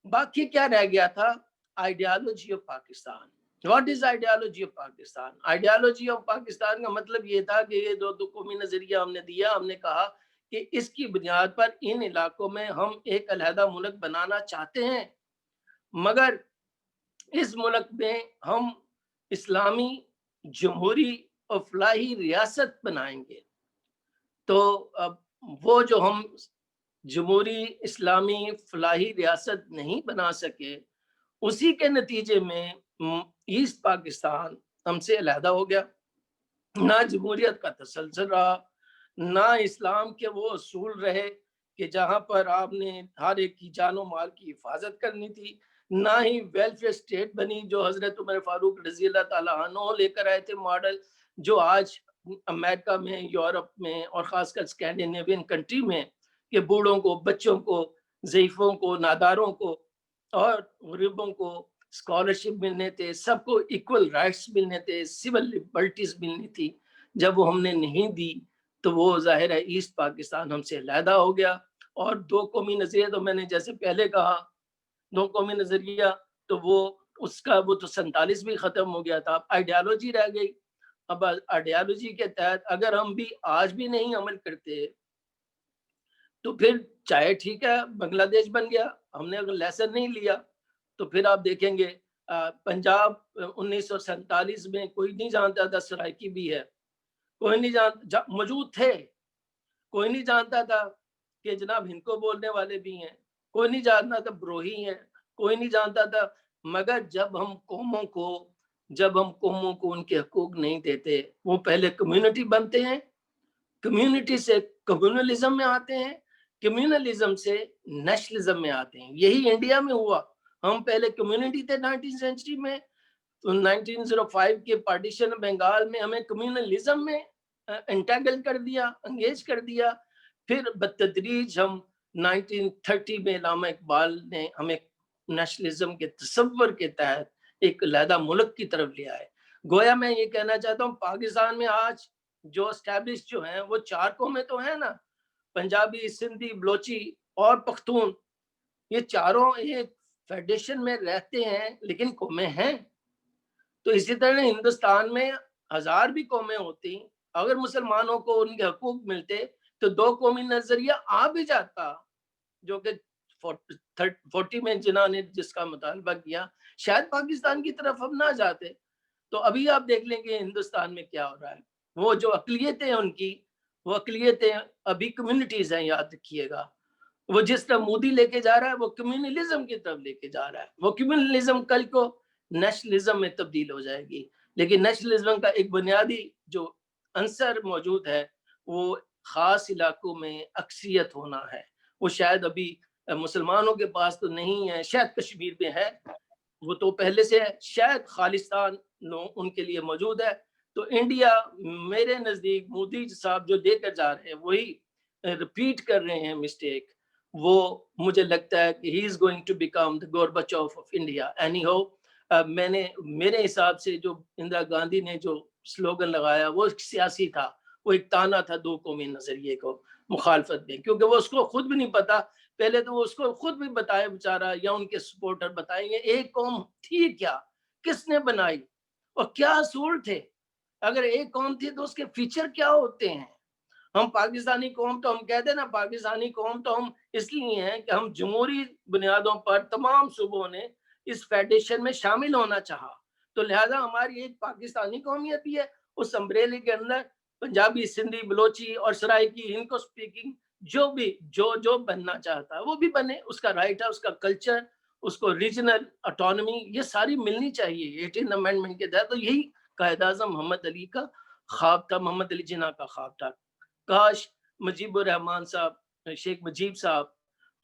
باقی کیا رہ گیا تھا؟ Ideology of Pakistan. What is ideology of Pakistan? Ideology of Pakistan کا مطلب یہ تھا کہ یہ دو قومی نظریہ ہم نے دیا. ہم نے کہا کہ اس کی بنیاد پر ان علاقوں میں ہم ایک علیحدہ ملک بنانا چاہتے ہیں, مگر اس ملک میں ہم اسلامی جمہوری اور فلاحی ریاست بنائیں گے تو اب وہ جو ہم جمہوری اسلامی فلاحی ریاست نہیں بنا سکے، اسی کے نتیجے میں ایسٹ پاکستان ہم سے علیحدہ ہو گیا. نہ جمہوریت کا تسلسل رہا، نہ اسلام کے وہ اصول رہے کہ جہاں پر آپ نے ہر ایک کی جان و مال کی حفاظت کرنی تھی، نہ ہی ویلفیئر اسٹیٹ بنی جو حضرت عمر فاروق رضی اللہ تعالیٰ عنہ لے کر آئے تھے ماڈل، جو آج امریکہ میں، یورپ میں اور خاص کر اسکینڈینیوین کنٹری میں کہ بوڑھوں کو، بچوں کو، ضعیفوں کو، ناداروں کو اور غریبوں کو اسکالرشپ ملنے تھے، سب کو ایکول رائٹس ملنے تھے، سول لبرٹیز ملنی تھی. جب وہ ہم نے نہیں دی تو وہ ظاہر ہے ایسٹ پاکستان ہم سے علیحدہ ہو گیا. اور دو قومی نظریہ تو میں نے جیسے پہلے کہا، دو قومی نظریہ تو وہ اس کا وہ تو 47 بھی ختم ہو گیا تھا، آئیڈیالوجی رہ گئی. اب آئیڈیالوجی کے تحت اگر ہم بھی آج بھی نہیں عمل کرتے تو پھر چاہے ٹھیک ہے بنگلہ دیش بن گیا، ہم نے اگر لیسن نہیں لیا تو پھر آپ دیکھیں گے پنجاب 1947 میں کوئی نہیں جانتا تھا سرائکی بھی ہے، کوئی نہیں جانتا، موجود تھے، کوئی نہیں جانتا تھا کہ جناب ہندکو بولنے والے بھی ہیں، کوئی نہیں جانتا تھا بروہی ہیں، کوئی نہیں جانتا تھا. مگر جب ہم قوموں کو ان کے حقوق نہیں دیتے، وہ پہلے کمیونٹی بنتے ہیں، کمیونٹی سے کمیونلزم میں آتے ہیں، کمیونلزم سے نیشنلزم میں آتے ہیں. یہی انڈیا میں ہوا. ہم پہلے کمیونٹی تھے 19 سینچری میں، 1905 کے پارٹیشن بنگال میں ہمیں کمیونلزم میں انٹیگل کر دیا، انگیج کر دیا. پھر بتدریج ہم 1930 میں علامہ اقبال نے ہمیں نیشنلزم کے تصور کے تحت ایک علیحدہ ملک کی طرف لے آئے. گویا میں یہ کہنا چاہتا ہوں پاکستان میں آج جو اسٹیبلش جو ہیں وہ 4 قومیں تو ہیں نا، پنجابی، سندھی، بلوچی اور پختون، یہ چاروں ایک فیڈریشن میں رہتے ہیں لیکن قومیں ہیں. تو اسی طرح ہندوستان میں 1000 بھی قومیں ہوتی، اگر مسلمانوں کو ان کے حقوق ملتے تو 2 قومی نظریہ آ بھی جاتا، جو کہ 40 میں جنہوں نے جس کا مطالبہ کیا، شاید پاکستان کی طرف ہم نہ جاتے. تو ابھی آپ دیکھ لیں کہ ہندوستان میں کیا ہو رہا ہے. وہ جو اقلیتیں ان کی، وہ اقلیتیں ابھی کمیونٹیز ہیں، یاد رکھیے گا. وہ جس طرح مودی لے کے جا رہا ہے وہ کمیونلزم کی طرف لے کے جا رہا ہے. وہ کمیونلزم کل کو نیشنلزم میں تبدیل ہو جائے گی. لیکن نیشنلزم کا ایک بنیادی جو عنصر موجود ہے وہ خاص علاقوں میں اکثریت ہونا ہے. وہ شاید ابھی مسلمانوں کے پاس تو نہیں ہے، شاید کشمیر میں ہے، وہ تو پہلے سے ہے، شاید خالصتان ان کے لیے موجود ہے. تو انڈیا میرے نزدیک مودی صاحب جو لے کر جا رہے ہیں وہی ریپیٹ کر رہے ہیں مسٹیک. وہ مجھے لگتا ہے کہ he is going to become the Gorbachev of India. Anyhow میں نے میرے حساب سے جو اندرا گاندھی نے جو سلوگن لگایا وہ سیاسی تھا، وہ ایک تانا تھا 2 قومی نظریے کو مخالفت میں، کیونکہ وہ اس کو خود بھی نہیں پتا. پہلے تو وہ اس کو خود بھی بتائے بیچارہ، یا ان کے سپورٹر بتائیں گے ایک قوم تھی کیا، کس نے بنائی اور کیا اصول تھے. اگر ایک قوم تھی تو اس کے فیچر کیا ہوتے ہیں. ہم پاکستانی قوم تو ہم کہتے ہیں نا، پاکستانی قوم تو ہم اس لیے ہیں کہ ہم جمہوری بنیادوں پر تمام صوبوں نے اس فیڈریشن میں شامل ہونا چاہا، تو لہذا ہماری ایک پاکستانی قومیت بھی ہے. اس امبریلے کے اندر پنجابی، سندھی، بلوچی اور سرائکی، ان کو اسپیکنگ جو بھی جو بننا چاہتا ہے وہ بھی بنے، اس کا رائٹ ہے، اس کا کلچر، اس کو ریجنل اٹانومی یہ ساری ملنی چاہیے 18 امینڈمنٹ کے تحت. تو یہی قائد اعظم محمد علی کا خواب تھا، محمد علی جناح کا خواب تھا. کاش مجیب الرحمان صاحب، شیخ مجیب صاحب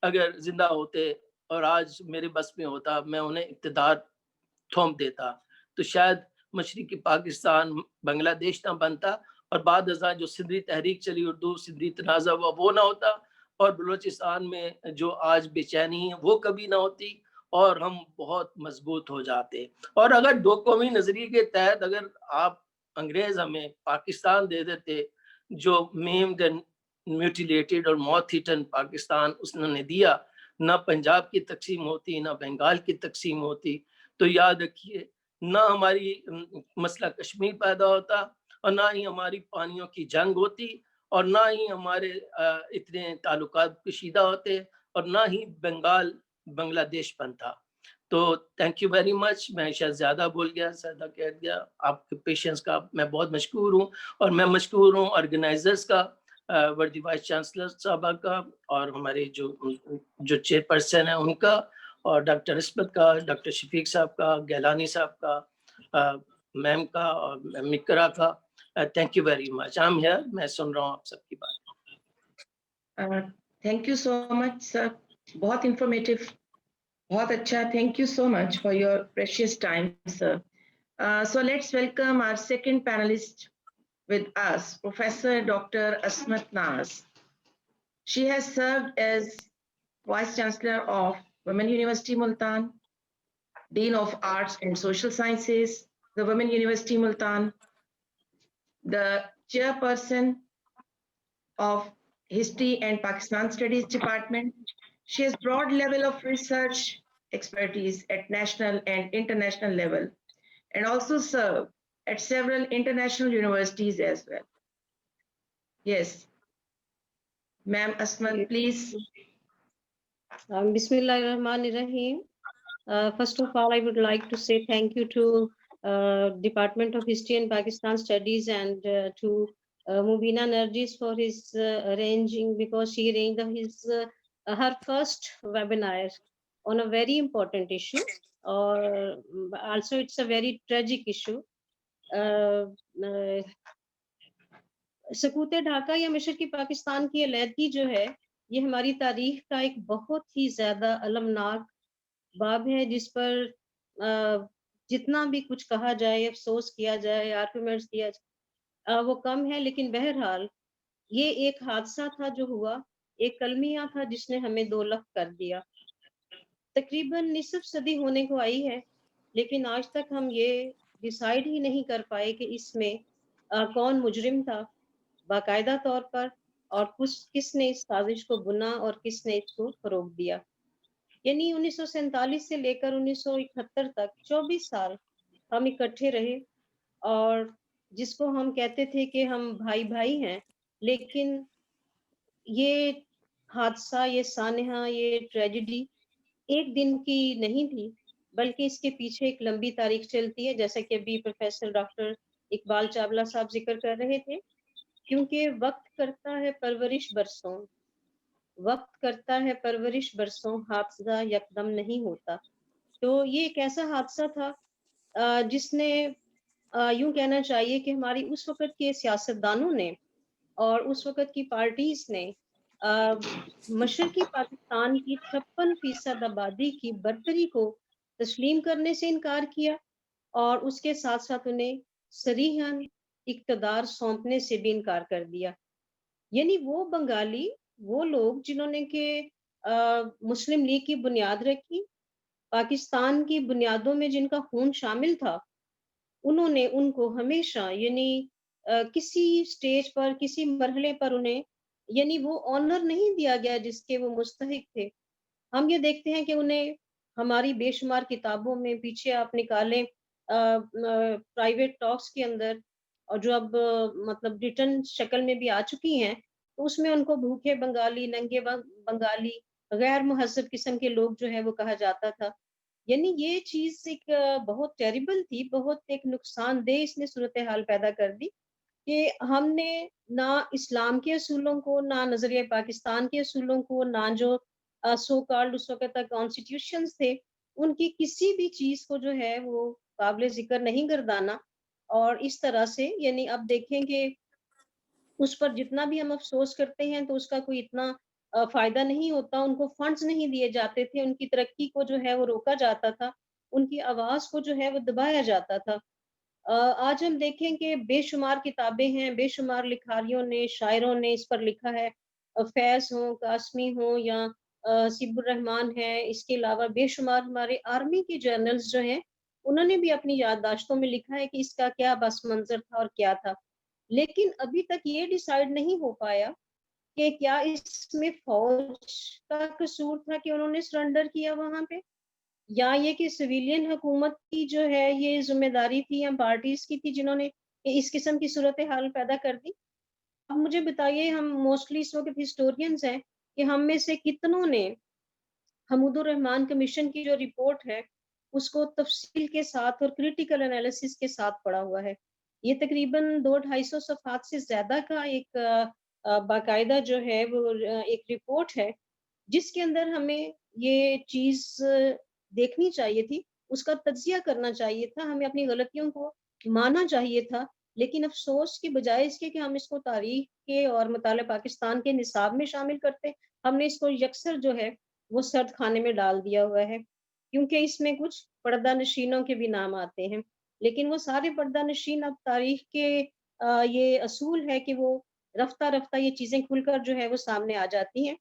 اگر زندہ ہوتے اور آج میرے بس میں ہوتا، میں انہیں اقتدار تھوپ دیتا تو شاید مشرقی پاکستان بنگلہ دیش نہ بنتا، اور بعد ازاں جو سندھی تحریک چلی، اردو سندھی تنازع ہوا، وہ نہ ہوتا، اور بلوچستان میں جو آج بے چینی ہے وہ کبھی نہ ہوتی، اور ہم بہت مضبوط ہو جاتے. اور اگر 2 قومی نظریے کے تحت اگر آپ انگریز ہمیں پاکستان دے دیتے جو میمڈ اینڈ میوٹیلیٹڈ اور موتھ ایٹن پاکستان اس نے دیا، نہ پنجاب کی تقسیم ہوتی، نہ بنگال کی تقسیم ہوتی، تو یاد رکھیے نہ ہماری مسئلہ کشمیر پیدا ہوتا، اور نہ ہی ہماری پانیوں کی جنگ ہوتی، اور نہ ہی ہمارے اتنے تعلقات کشیدہ ہوتے، اور نہ ہی بنگال بنگلہ دیش بنتا. تو تھینک یو ویری مچ. میں شاید زیادہ بول گیا، زیادہ کہہ دیا. آپ کے پیشنس کا میں بہت مشکور ہوں، اور میں مشکور ہوں آرگنائزرز کا، وردی وائس چانسلر صاحبہ کا، اور ہمارے جو چیئر پرسن ہیں ان کا، اور ڈاکٹر عصمت کا، ڈاکٹر شفیق صاحب کا، گیلانی صاحب کا، میم کا، اور مکرا کا. Thank you very much. I am here. میں سن رہا ہوں آپ سب کی بات. تھینک یو سو مچ سر، بہت انفارمیٹیو، بہت اچھا. Thank you so much for your precious time sir. So let's welcome our second panelist with us, Professor Dr. Asmat Naz. She has served as Vice Chancellor of Women University Multan, Dean of Arts and Social Sciences, the Women University Multan, the Chairperson of History and Pakistan Studies Department. She has broad level of research expertise at national and international level, and also served at several international universities as well. Yes. Ma'am Asmat, please. Bismillahirrahmanirrahim. First of all, I would like to say thank you to Department of History and Pakistan Studies and to Mubina Narjis for his arranging, because she arranged her first webinar on a very important issue, or also it's a very tragic issue. سکوت ڈھاکہ یا مشرقی پاکستان کی علیحدگی جو ہے، یہ ہماری تاریخ کا ایک بہت ہی زیادہ المناک باب ہے، جس پر جتنا بھی کچھ کہا جائے، افسوس کیا جائے، آرگومنٹس کیا جائے، وہ کم ہے. لیکن بہرحال یہ ایک حادثہ تھا جو ہوا، ایک کلمیہ تھا جس نے ہمیں دو لخت کر دیا. تقریباً نصف صدی ہونے کو آئی ہے، لیکن آج تک ہم یہ ڈیسائیڈ ہی نہیں کر پائے کہ اس میں کون مجرم تھا باقاعدہ طور پر، اور کس نے اس سازش کو بنا اور کس نے اس کو فروغ دیا. یعنی 1947 سے لے کر 1971 تک 24 سال ہم اکٹھے رہے، اور جس کو ہم کہتے تھے کہ ہم بھائی بھائی ہیں. لیکن یہ حادثہ، یہ سانحہ، یہ ٹریجڈی ایک دن کی نہیں تھی، بلکہ اس کے پیچھے ایک لمبی تاریخ چلتی ہے، جیسا کہ ابھی پروفیسر ڈاکٹر اقبال چاولہ صاحب ذکر کر رہے تھے. کیونکہ وقت کرتا ہے پرورش برسوں، وقت کرتا ہے پرورش برسوں، حادثہ یکدم نہیں ہوتا. تو یہ ایک ایسا حادثہ تھا جس نے یوں کہنا چاہیے کہ ہماری اس وقت کے سیاستدانوں نے اور اس وقت کی پارٹیز نے مشرقی پاکستان کی 56% آبادی کی برتری کو تسلیم کرنے سے انکار کیا، اور اس کے ساتھ ساتھ انہیں صریحاً اقتدار سونپنے سے بھی انکار کر دیا. یعنی وہ بنگالی، وہ لوگ جنہوں نے کہ مسلم لیگ کی بنیاد رکھی، پاکستان کی بنیادوں میں جن کا خون شامل تھا، انہوں نے ان کو ہمیشہ، یعنی کسی سٹیج پر، کسی مرحلے پر انہیں یعنی وہ آنر نہیں دیا گیا جس کے وہ مستحق تھے. ہم یہ دیکھتے ہیں کہ انہیں ہماری بے شمار کتابوں میں، پیچھے آپ نکالیں پرائیویٹ ٹاکس کے اندر، اور جو اب مطلب ریٹن شکل میں بھی آ چکی ہیں، تو اس میں ان کو بھوکے بنگالی، ننگے بنگالی، غیر مہذب قسم کے لوگ جو ہے وہ کہا جاتا تھا. یعنی یہ چیز ایک بہت ٹیریبل تھی، بہت ایک نقصان دہ اس نے صورتحال پیدا کر دی کہ ہم نے نہ اسلام کے اصولوں کو، نہ نظریہ پاکستان کے اصولوں کو، نہ جو سو کالڈ اس وقت تک کانسٹیٹیوشنز تھے، ان کی کسی بھی چیز کو جو ہے وہ قابل ذکر نہیں گردانا. اور اس طرح سے یعنی اب دیکھیں کہ اس پر جتنا بھی ہم افسوس کرتے ہیں تو اس کا کوئی اتنا فائدہ نہیں ہوتا. ان کو فنڈز نہیں دیے جاتے تھے، ان کی ترقی کو جو ہے وہ روکا جاتا تھا، ان کی آواز کو جو ہے وہ دبایا جاتا تھا. آج ہم دیکھیں کہ بے شمار کتابیں ہیں، بے شمار لکھاریوں نے، شاعروں نے اس پر لکھا ہے، فیض ہوں، قاسمی ہوں، یا سیب الرحمان ہے. اس کے علاوہ بے شمار ہمارے آرمی کے جرنلز جو ہیں، انہوں نے بھی اپنی یادداشتوں میں لکھا ہے کہ اس کا کیا بس منظر تھا اور کیا تھا. لیکن ابھی تک یہ ڈیسائیڈ نہیں ہو پایا کہ کیا اس میں فوج کا قصور تھا کہ انہوں نے سرنڈر کیا وہاں پہ، یا یہ کہ سویلین حکومت کی جو ہے یہ ذمہ داری تھی یا پارٹیز کی تھی جنہوں نے اس قسم کی صورتحال پیدا کر دی. اب مجھے بتائیے، ہم موسٹلی اس وقت ہسٹورینز ہیں، کہ ہم میں سے کتنوں نے حمود الرحمان کمیشن کی جو رپورٹ ہے اس کو تفصیل کے ساتھ اور کریٹیکل انالیسس کے ساتھ پڑھا ہوا ہے. یہ تقریباً 200-250 صفحات سے زیادہ کا ایک باقاعدہ جو ہے وہ ایک رپورٹ ہے، جس کے اندر ہمیں یہ چیز دیکھنی چاہیے تھی، اس کا تجزیہ کرنا چاہیے تھا، ہمیں اپنی غلطیوں کو ماننا چاہیے تھا. لیکن افسوس کی بجائے اس کے کہ ہم اس کو تاریخ کے اور مطالعہ پاکستان کے نصاب میں شامل کرتے، ہم نے اس کو یکسر جو ہے وہ سرد خانے میں ڈال دیا ہوا ہے، کیونکہ اس میں کچھ پردہ نشینوں کے بھی نام آتے ہیں. لیکن وہ سارے پردہ نشین اب تاریخ کے یہ اصول ہے کہ وہ رفتہ رفتہ یہ چیزیں کھل کر جو ہے وہ سامنے آ جاتی ہیں،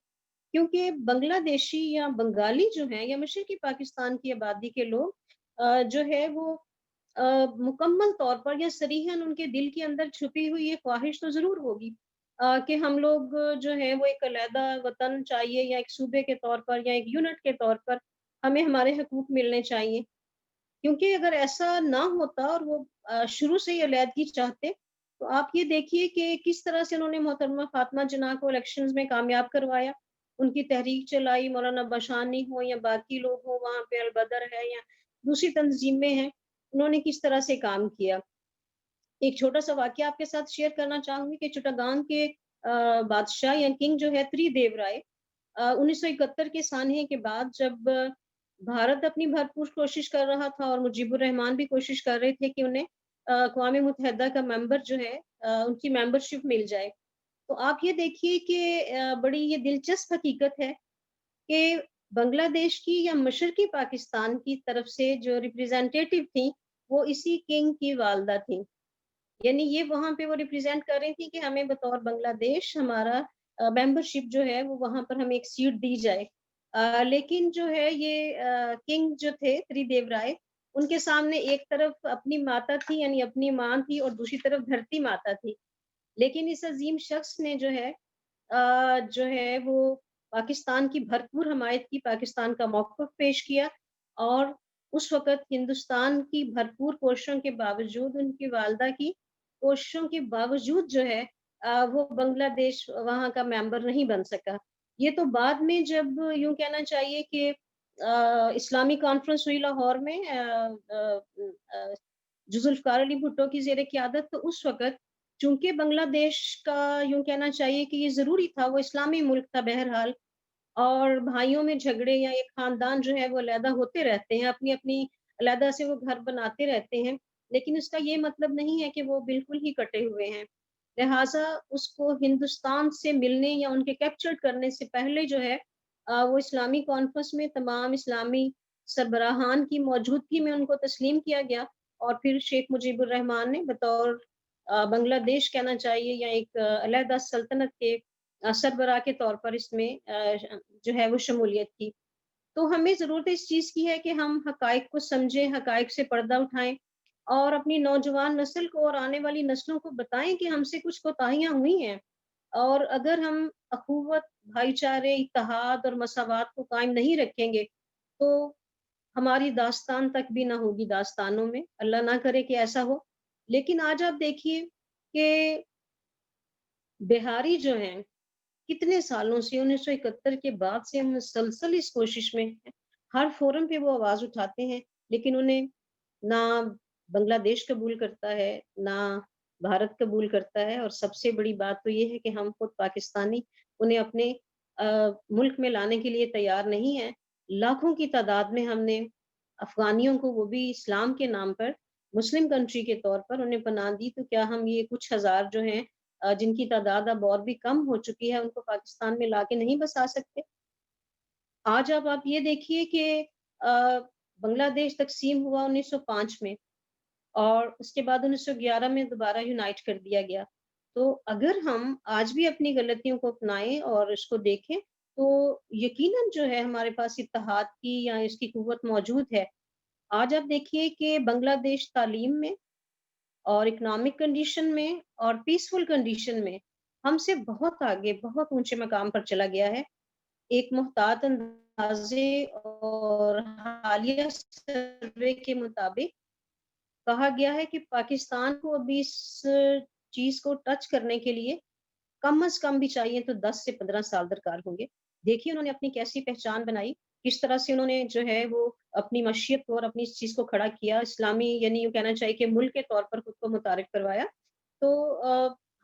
کیونکہ بنگلہ دیشی یا بنگالی جو ہیں یا مشرقی پاکستان کی آبادی کے لوگ جو ہے وہ مکمل طور پر یا صریحاً ان کے دل کے اندر چھپی ہوئی یہ خواہش تو ضرور ہوگی کہ ہم لوگ جو ہے وہ ایک علیحدہ وطن چاہیے، یا ایک صوبے کے طور پر یا ایک یونٹ کے طور پر ہمیں ہمارے حقوق ملنے چاہیے. کیونکہ اگر ایسا نہ ہوتا اور وہ شروع سے ہی علیحدگی چاہتے، تو آپ یہ دیکھیے کہ کس طرح سے انہوں نے محترمہ فاطمہ جناح کو الیکشنز میں کامیاب کروایا، ان کی تحریک چلائی، مولانا بشانی ہو یا باقی لوگ ہوں، وہاں پہ البدر ہے یا دوسری تنظیمیں ہیں، انہوں نے کس طرح سے کام کیا. ایک چھوٹا سا واقعہ آپ کے ساتھ شیئر کرنا چاہوں گی کہ چٹاگانگ کے بادشاہ یا کنگ جو ہے تری دیو رائے 1971 کے سانحے کے بعد جب بھارت اپنی بھرپور کوشش کر رہا تھا اور مجیب الرحمان بھی کوشش کر رہے تھے کہ انہیں اقوام متحدہ کا ممبر جو ہے ان کی ممبرشپ مل جائے، تو آپ یہ دیکھیے کہ بڑی یہ دلچسپ حقیقت ہے کہ بنگلہ دیش کی یا مشرقی پاکستان کی طرف سے جو ریپریزنٹیٹیو تھیں وہ اسی کنگ کی والدہ تھیں. یعنی یہ وہاں پہ وہ ریپریزینٹ کر رہی تھی کہ ہمیں بطور بنگلہ دیش ہمارا ممبرشپ جو ہے وہ وہاں پر ہمیں ایک سیٹ دی جائے. لیکن جو ہے یہ کنگ جو تھے تری دیو رائے، ان کے سامنے ایک طرف اپنی ماتا تھی یعنی اپنی ماں تھی اور دوسری طرف دھرتی ماتا تھی. لیکن اس عظیم شخص نے جو ہے وہ پاکستان کی بھرپور حمایت کی، پاکستان کا موقف پیش کیا، اور اس وقت ہندوستان کی بھرپور کوششوں کے باوجود، ان کی والدہ کی کوششوں کے باوجود جو ہے وہ بنگلہ دیش وہاں کا ممبر نہیں بن سکا. یہ تو بعد میں جب یوں کہنا چاہیے کہ اسلامی کانفرنس ہوئی لاہور میں جو ذوالفقار علی بھٹو کی زیر قیادت، تو اس وقت چونکہ بنگلہ دیش کا یوں کہنا چاہیے کہ یہ ضروری تھا، وہ اسلامی ملک تھا بہرحال، اور بھائیوں میں جھگڑے یا ایک خاندان جو ہے وہ علیحدہ ہوتے رہتے ہیں، اپنی اپنی علیحدہ سے وہ گھر بناتے رہتے ہیں، لیکن اس کا یہ مطلب نہیں ہے کہ وہ بالکل ہی کٹے ہوئے ہیں. لہٰذا اس کو ہندوستان سے ملنے یا ان کے کیپچر کرنے سے پہلے جو ہے وہ اسلامی کانفرنس میں تمام اسلامی سربراہان کی موجودگی میں ان کو تسلیم کیا گیا، اور پھر شیخ مجیب الرحمان نے بطور بنگلہ دیش کہنا چاہیے یا ایک علیحدہ سلطنت کے سربراہ کے طور پر اس میں جو ہے وہ شمولیت کی. تو ہمیں ضرورت اس چیز کی ہے کہ ہم حقائق کو سمجھیں، حقائق سے پردہ اٹھائیں، اور اپنی نوجوان نسل کو اور آنے والی نسلوں کو بتائیں کہ ہم سے کچھ کوتاہیاں ہوئی ہیں، اور اگر ہم اخوت، بھائی چارے، اتحاد اور مساوات کو قائم نہیں رکھیں گے تو ہماری داستان تک بھی نہ ہوگی داستانوں میں، اللہ نہ کرے کہ ایسا ہو. لیکن آج آپ دیکھیے کہ بہاری جو ہیں کتنے سالوں سے 1971 کے بعد سے مسلسل اس کوشش میں ہیں، ہر فورم پہ وہ آواز اٹھاتے ہیں، لیکن انہیں نہ بنگلہ دیش قبول کرتا ہے، نہ بھارت قبول کرتا ہے، اور سب سے بڑی بات تو یہ ہے کہ ہم خود پاکستانی انہیں اپنے ملک میں لانے کے لیے تیار نہیں ہیں. لاکھوں کی تعداد میں ہم نے افغانیوں کو، وہ بھی اسلام کے نام پر، مسلم کنٹری کے طور پر انہیں پناہ دی، تو کیا ہم یہ کچھ ہزار جو ہیں جن کی تعداد اب اور بھی کم ہو چکی ہے ان کو پاکستان میں لا کے نہیں بسا سکتے؟ آج اب آپ یہ دیکھیے کہ بنگلہ دیش تقسیم ہوا 1905 میں، اور اس کے بعد 1911 میں دوبارہ یونائٹ کر دیا گیا. تو اگر ہم آج بھی اپنی غلطیوں کو اپنائیں اور اس کو دیکھیں تو یقیناً جو ہے ہمارے پاس اتحاد کی یا اس کی قوت موجود ہے. آج آپ دیکھیے کہ بنگلہ دیش تعلیم میں اور اکنامک کنڈیشن میں اور پیسفل کنڈیشن میں ہم سے بہت آگے، بہت اونچے مقام پر چلا گیا ہے. ایک محتاط اندازے اور حالیہ سروے کے مطابق کہا گیا ہے کہ پاکستان کو ابھی اس چیز کو ٹچ کرنے کے لیے کم از کم بھی چاہیے تو 10 سے 15 سال درکار ہوں گے. دیکھیے انہوں نے اپنی کیسی پہچان بنائی. کس طرح سے انہوں نے جو ہے وہ اپنی مشیت کو اور اپنی اس چیز کو کھڑا کیا، اسلامی یعنی یوں کہنا چاہیے کہ ملک کے طور پر خود کو متعارف کروایا. تو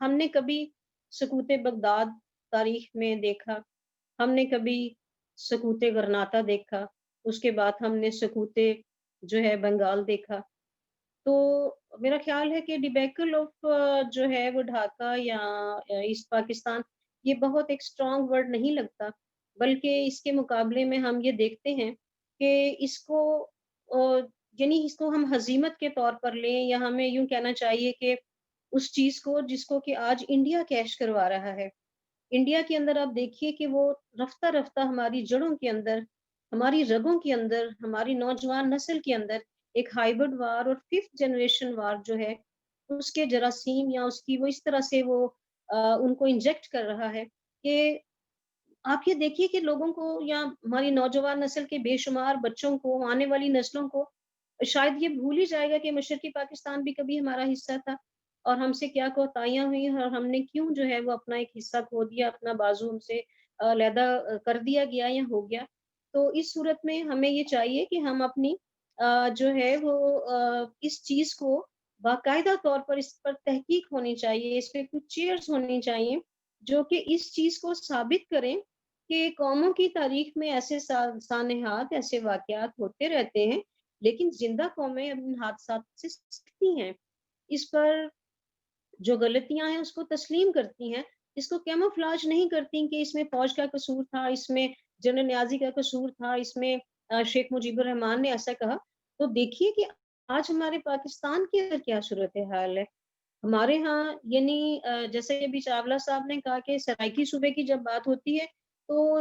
ہم نے کبھی سقوط بغداد تاریخ میں دیکھا، ہم نے کبھی سقوط غرناطہ دیکھا، اس کے بعد ہم نے سقوط جو ہے بنگال دیکھا. تو میرا خیال ہے کہ ڈیبیکل آف جو ہے وہ ڈھاکہ یا ایسٹ پاکستان، یہ بہت ایک اسٹرانگ ورڈ نہیں لگتا، بلکہ اس کے مقابلے میں ہم یہ دیکھتے ہیں کہ اس کو یعنی اس کو ہم ہزیمت کے طور پر لیں، یا ہمیں یوں کہنا چاہیے کہ اس چیز کو جس کو کہ آج انڈیا کیش کروا رہا ہے. انڈیا کے اندر آپ دیکھیے کہ وہ رفتہ رفتہ ہماری جڑوں کے اندر، ہماری رگوں کے اندر، ہماری نوجوان نسل کے اندر ایک ہائیبرڈ وار اور 5th جنریشن وار جو ہے اس کے جراثیم یا اس کی وہ اس طرح سے وہ ان کو انجیکٹ کر رہا ہے کہ آپ یہ دیکھیے کہ لوگوں کو یا ہماری نوجوان نسل کے بے شمار بچوں کو، آنے والی نسلوں کو شاید یہ بھول ہی جائے گا کہ مشرقی پاکستان بھی کبھی ہمارا حصہ تھا، اور ہم سے کیا کوتاہیاں ہوئی اور ہم نے کیوں جو ہے وہ اپنا ایک حصہ کھو دیا، اپنا بازو ہم سے علیحدہ کر دیا گیا یا ہو گیا. تو اس صورت میں ہمیں یہ چاہیے کہ ہم اپنی جو ہے وہ اس چیز کو باقاعدہ طور پر اس پر تحقیق ہونی چاہیے، اس پہ کچھ چیئرز ہونی چاہیے جو کہ اس چیز کو ثابت کریں کہ قوموں کی تاریخ میں ایسے سانحات، ایسے واقعات ہوتے رہتے ہیں، لیکن زندہ قومیں ان حادثات سے سیکھتی ہیں، اس پر جو غلطیاں ہیں اس کو تسلیم کرتی ہیں، اس کو کیموفلاج نہیں کرتی کہ اس میں فوج کا قصور تھا، اس میں جنرل نیازی کا قصور تھا، اس میں شیخ مجیب الرحمان نے ایسا کہا. تو دیکھیے کہ آج ہمارے پاکستان کی اندر کیا صورتحال ہے. ہمارے ہاں یعنی جیسے ابھی چاولہ صاحب نے کہا کہ سرائکی صوبے کی جب بات ہوتی ہے تو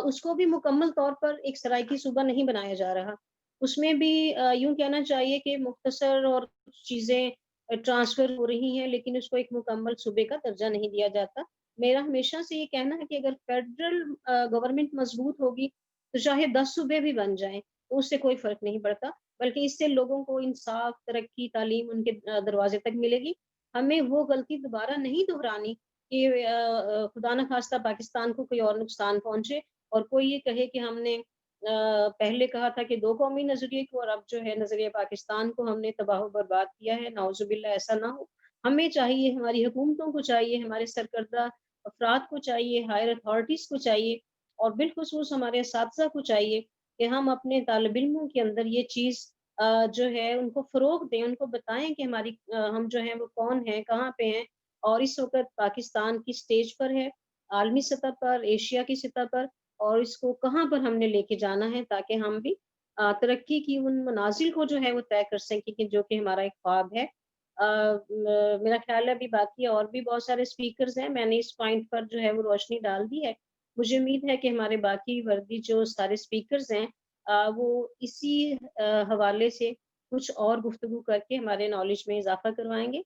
اس کو بھی مکمل طور پر ایک سرائکی صوبہ نہیں بنایا جا رہا، اس میں بھی یوں کہنا چاہیے کہ مختصر اور چیزیں ٹرانسفر ہو رہی ہیں، لیکن اس کو ایک مکمل صوبے کا درجہ نہیں دیا جاتا. میرا ہمیشہ سے یہ کہنا ہے کہ اگر فیڈرل گورنمنٹ مضبوط ہوگی تو چاہے 10 صوبے بھی بن جائیں تو اس سے کوئی فرق نہیں پڑتا، بلکہ اس سے لوگوں کو انصاف، ترقی، تعلیم ان کے دروازے تک ملے گی. ہمیں وہ غلطی دوبارہ نہیں دہرانی کہ خدا نخواستہ پاکستان کو کوئی اور نقصان پہنچے اور کوئی یہ کہے کہ ہم نے پہلے کہا تھا کہ 2 قومی نظریے کو اور اب جو ہے نظریہ پاکستان کو ہم نے تباہ و برباد کیا ہے. نعوذ باللہ ایسا نہ ہو. ہمیں چاہیے، ہماری حکومتوں کو چاہیے، ہمارے سرکردہ افراد کو چاہیے، ہائر اتھارٹیز کو چاہیے اور بالخصوص ہمارے اساتذہ کو چاہیے کہ ہم اپنے طالب علموں کے اندر یہ چیز جو ہے ان کو فروغ دیں، ان کو بتائیں کہ ہم جو ہیں وہ کون ہیں، کہاں پہ ہیں، اور اس وقت پاکستان کی سٹیج پر ہے، عالمی سطح پر، ایشیا کی سطح پر، اور اس کو کہاں پر ہم نے لے کے جانا ہے تاکہ ہم بھی ترقی کی ان منازل کو جو ہے وہ طے کر سکیں کہ جو کہ ہمارا ایک خواب ہے. میرا خیال ہے ابھی باقی اور بھی بہت سارے اسپیکرز ہیں، میں نے اس پوائنٹ پر جو ہے وہ روشنی ڈال دی ہے. مجھے امید ہے کہ ہمارے باقی وردی جو سارے اسپیکرز ہیں وہ اسی حوالے سے کچھ اور گفتگو کر کے ہمارے نالج میں اضافہ کروائیں گے.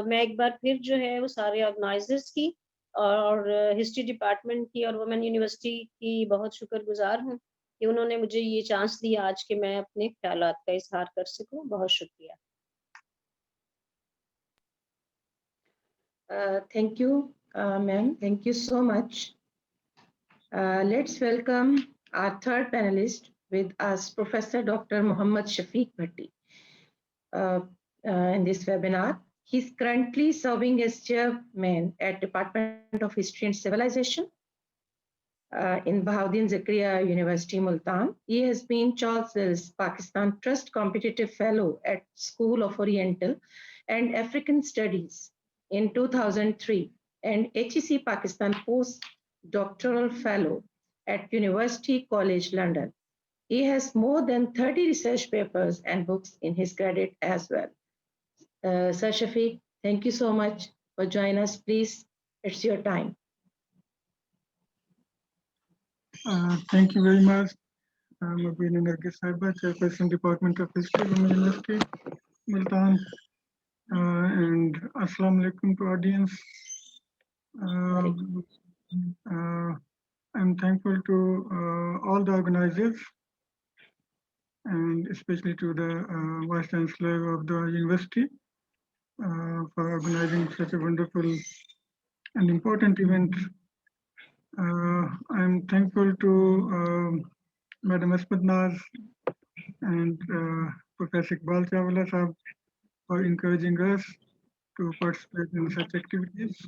میں ایک بار پھر جو ہے وہ سارے آرگنائزرز کی اور ہسٹری ڈپارٹمنٹ کی اور وومن یونیورسٹی کی بہت شکر گزار ہوں کہ انہوں نے مجھے یہ چانس دیا آج کہ میں اپنے خیالات کا اظہار کر سکوں. بہت شکریہ. Thank you, ma'am. Thank you so much. Let's welcome our third panelist with us, Professor Dr. Muhammad Shafiq Bhatti, in this webinar. He's currently serving as chairman at Department of History and Civilization in Bahauddin Zakariya University, Multan. He has been Charles Wills Pakistan Trust Competitive Fellow at School of Oriental and African Studies in 2003 and HEC Pakistan Postdoctoral Fellow at University College London. He has more than 30 research papers and books in his credit as well. Sir Shafiq, thank you so much for joining us. Please, it's your time. Thank you very much. I'm Abhina Nargis Saiba, Chairperson, Department of History, Women University, Multan. And Assalamu alaikum to audience. I'm thankful to all the organizers and especially to the Vice Chancellor of the university for organizing such a wonderful and important event. I'm thankful to Madam Asmat Naz and Professor Iqbal Chawla Sahab for encouraging us to participate in such activities.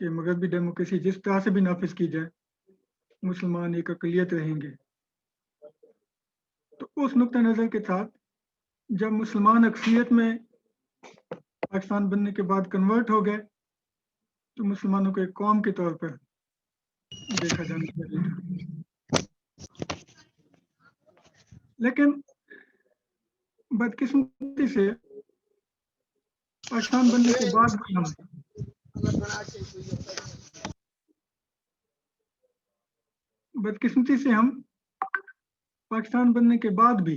کہ مغربی ڈیموکریسی جس طرح سے بھی نافذ کی جائے مسلمان ایک اقلیت رہیں گے. تو اس نقطہ نظر کے ساتھ جب مسلمان اکثریت میں پاکستان بننے کے بعد کنورٹ ہو گئے تو مسلمانوں کو ایک قوم کے طور پر دیکھا جانا چاہیے تھا. لیکن بدقسمتی سے پاکستان بننے کے بعد بھی ہم پاکستان بننے کے بعد بھی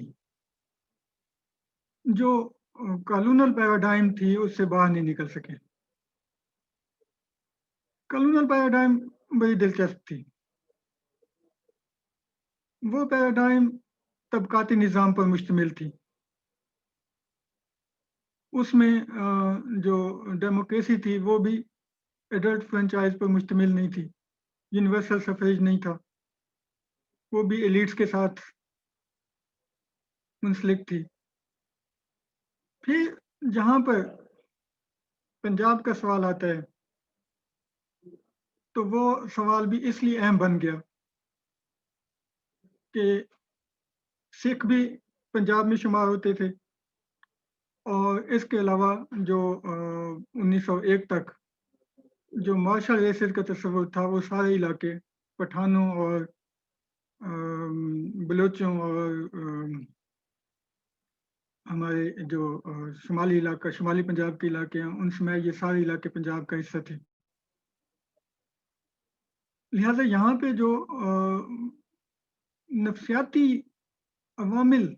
جو کالونل پیراڈائم تھی اس سے باہر نہیں نکل سکے. کالونل پیراڈائم بڑی دلچسپ تھی. وہ پیراڈائم طبقاتی نظام پر مشتمل تھی. اس میں جو ڈیموکریسی تھی وہ بھی ایڈلٹ فرنچائز پر مشتمل نہیں تھی. یونیورسل سفریج نہیں تھا. وہ بھی ایلیٹس کے ساتھ منسلک تھی. پھر جہاں پر پنجاب کا سوال آتا ہے تو وہ سوال بھی اس لیے اہم بن گیا کہ سکھ بھی پنجاب میں شمار ہوتے تھے اور اس کے علاوہ جو 1901 تک جو مارشل ریسز کا تصور تھا وہ سارے علاقے پٹھانوں اور بلوچوں اور ہمارے جو شمالی علاقہ شمالی پنجاب کے علاقے ہیں ان میں یہ سارے علاقے پنجاب کا حصہ تھے. لہٰذا یہاں پہ جو نفسیاتی عوامل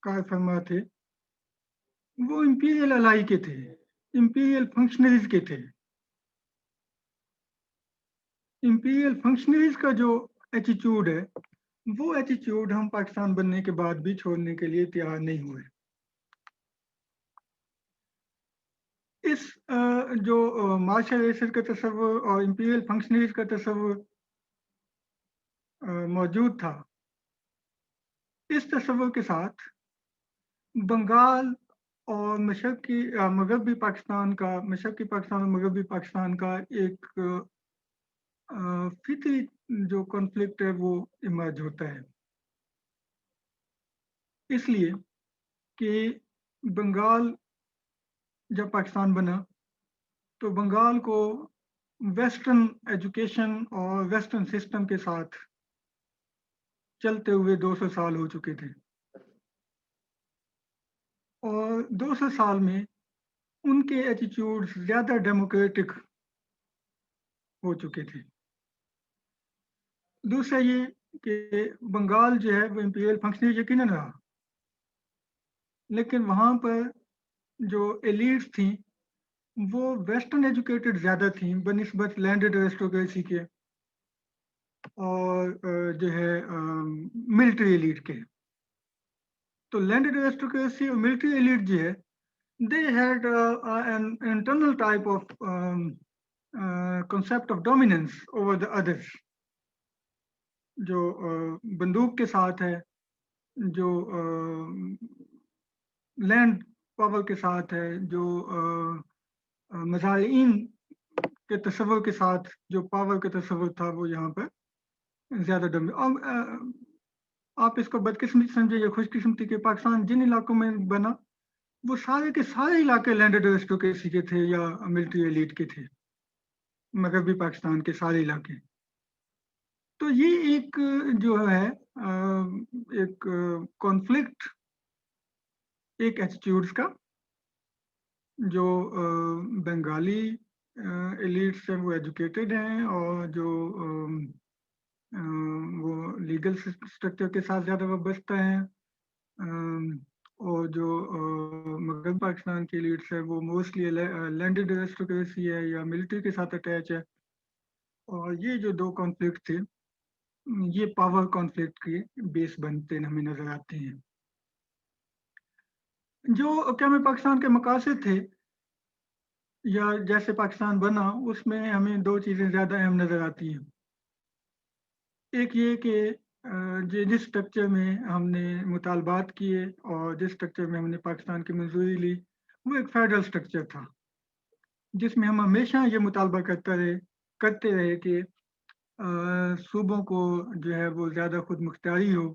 کار فرما تھے وہ امپیریل الائی کے تھے, امپیریل فنکشنریز کے تھے. امپیریل فنکشنریز کا جو ایٹیچیوڈ ہے وہ ایٹیچیوڈ ہم پاکستان بننے کے بعد بھی چھوڑنے کے لیے تیار نہیں ہوئے. اس جو مارشل ریسز کا تصور اور امپیریل فنکشنریز کا تصور موجود تھا, اس تصور کے ساتھ بنگال اور مغربی پاکستان کا مشرقی پاکستان اور مغربی پاکستان کا ایک فطری جو کانفلکٹ ہے وہ ایمرج ہوتا ہے. اس لیے کہ بنگال جب پاکستان بنا تو بنگال کو ویسٹرن ایجوکیشن اور ویسٹرن سسٹم کے ساتھ چلتے ہوئے 200 سال ہو چکے تھے اور 200 سال میں ان کے ایٹیچیوڈ زیادہ ڈیموکریٹک ہو چکے تھے. دوسرا یہ کہ بنگال جو ہے وہ امپیریل فنکشنری یقیناً رہا, لیکن وہاں پر جو ایلیٹس تھیں وہ ویسٹرن ایجوکیٹڈ زیادہ تھیں بنسبت لینڈڈ ایرسٹوکریسی کے اور جو ہے ملٹری ایلیٹ کے. تو لینڈڈ ایرسٹوکریسی اور ملٹری ایلیٹ جو ہے they had an internal type of concept of dominance over the others. جو بندوق کے ساتھ ہے, جو لینڈ پاور کے ساتھ ہے, جو مظاہرین کے تصور کے ساتھ جو پاور کا تصور تھا وہ یہاں پر زیادہ آپ اس کو بدقسمتی سمجھے یا خوش قسمتی کے پاکستان جن علاقوں میں بنا وہ سارے کے سارے علاقے لینڈڈ ایرسٹوکریسی کے تھے یا ملٹری ایلیٹ کے تھے, مغربی پاکستان کے سارے علاقے. تو یہ ایک جو ہے ایک کانفلکٹ ایک ایٹیٹیوڈز کا جو بنگالی ایلیٹس ہیں وہ ایجوکیٹڈ ہیں اور جو وہ لیگل سٹرکچر کے ساتھ زیادہ وابستہ ہیں, اور جو مغربی پاکستان کی ایلیٹس ہے وہ موسٹلی لینڈڈ ایرسٹوکریسی ہے یا ملٹری کے ساتھ اٹیچ ہے. اور یہ جو دو کانفلکٹ تھے یہ پاور کانفلکٹ کے بیس بنتے ہمیں نظر آتے ہیں. جو قیام پاکستان کے مقاصد تھے یا جیسے پاکستان بنا اس میں ہمیں دو چیزیں زیادہ اہم نظر آتی ہیں. ایک یہ کہ جس سٹرکچر میں ہم نے مطالبات کیے اور جس سٹرکچر میں ہم نے پاکستان کی منظوری لی وہ ایک فیڈرل سٹرکچر تھا. جس میں ہم ہمیشہ یہ مطالبہ کرتے رہے کہ صوبوں کو جو ہے وہ زیادہ خود مختاری ہو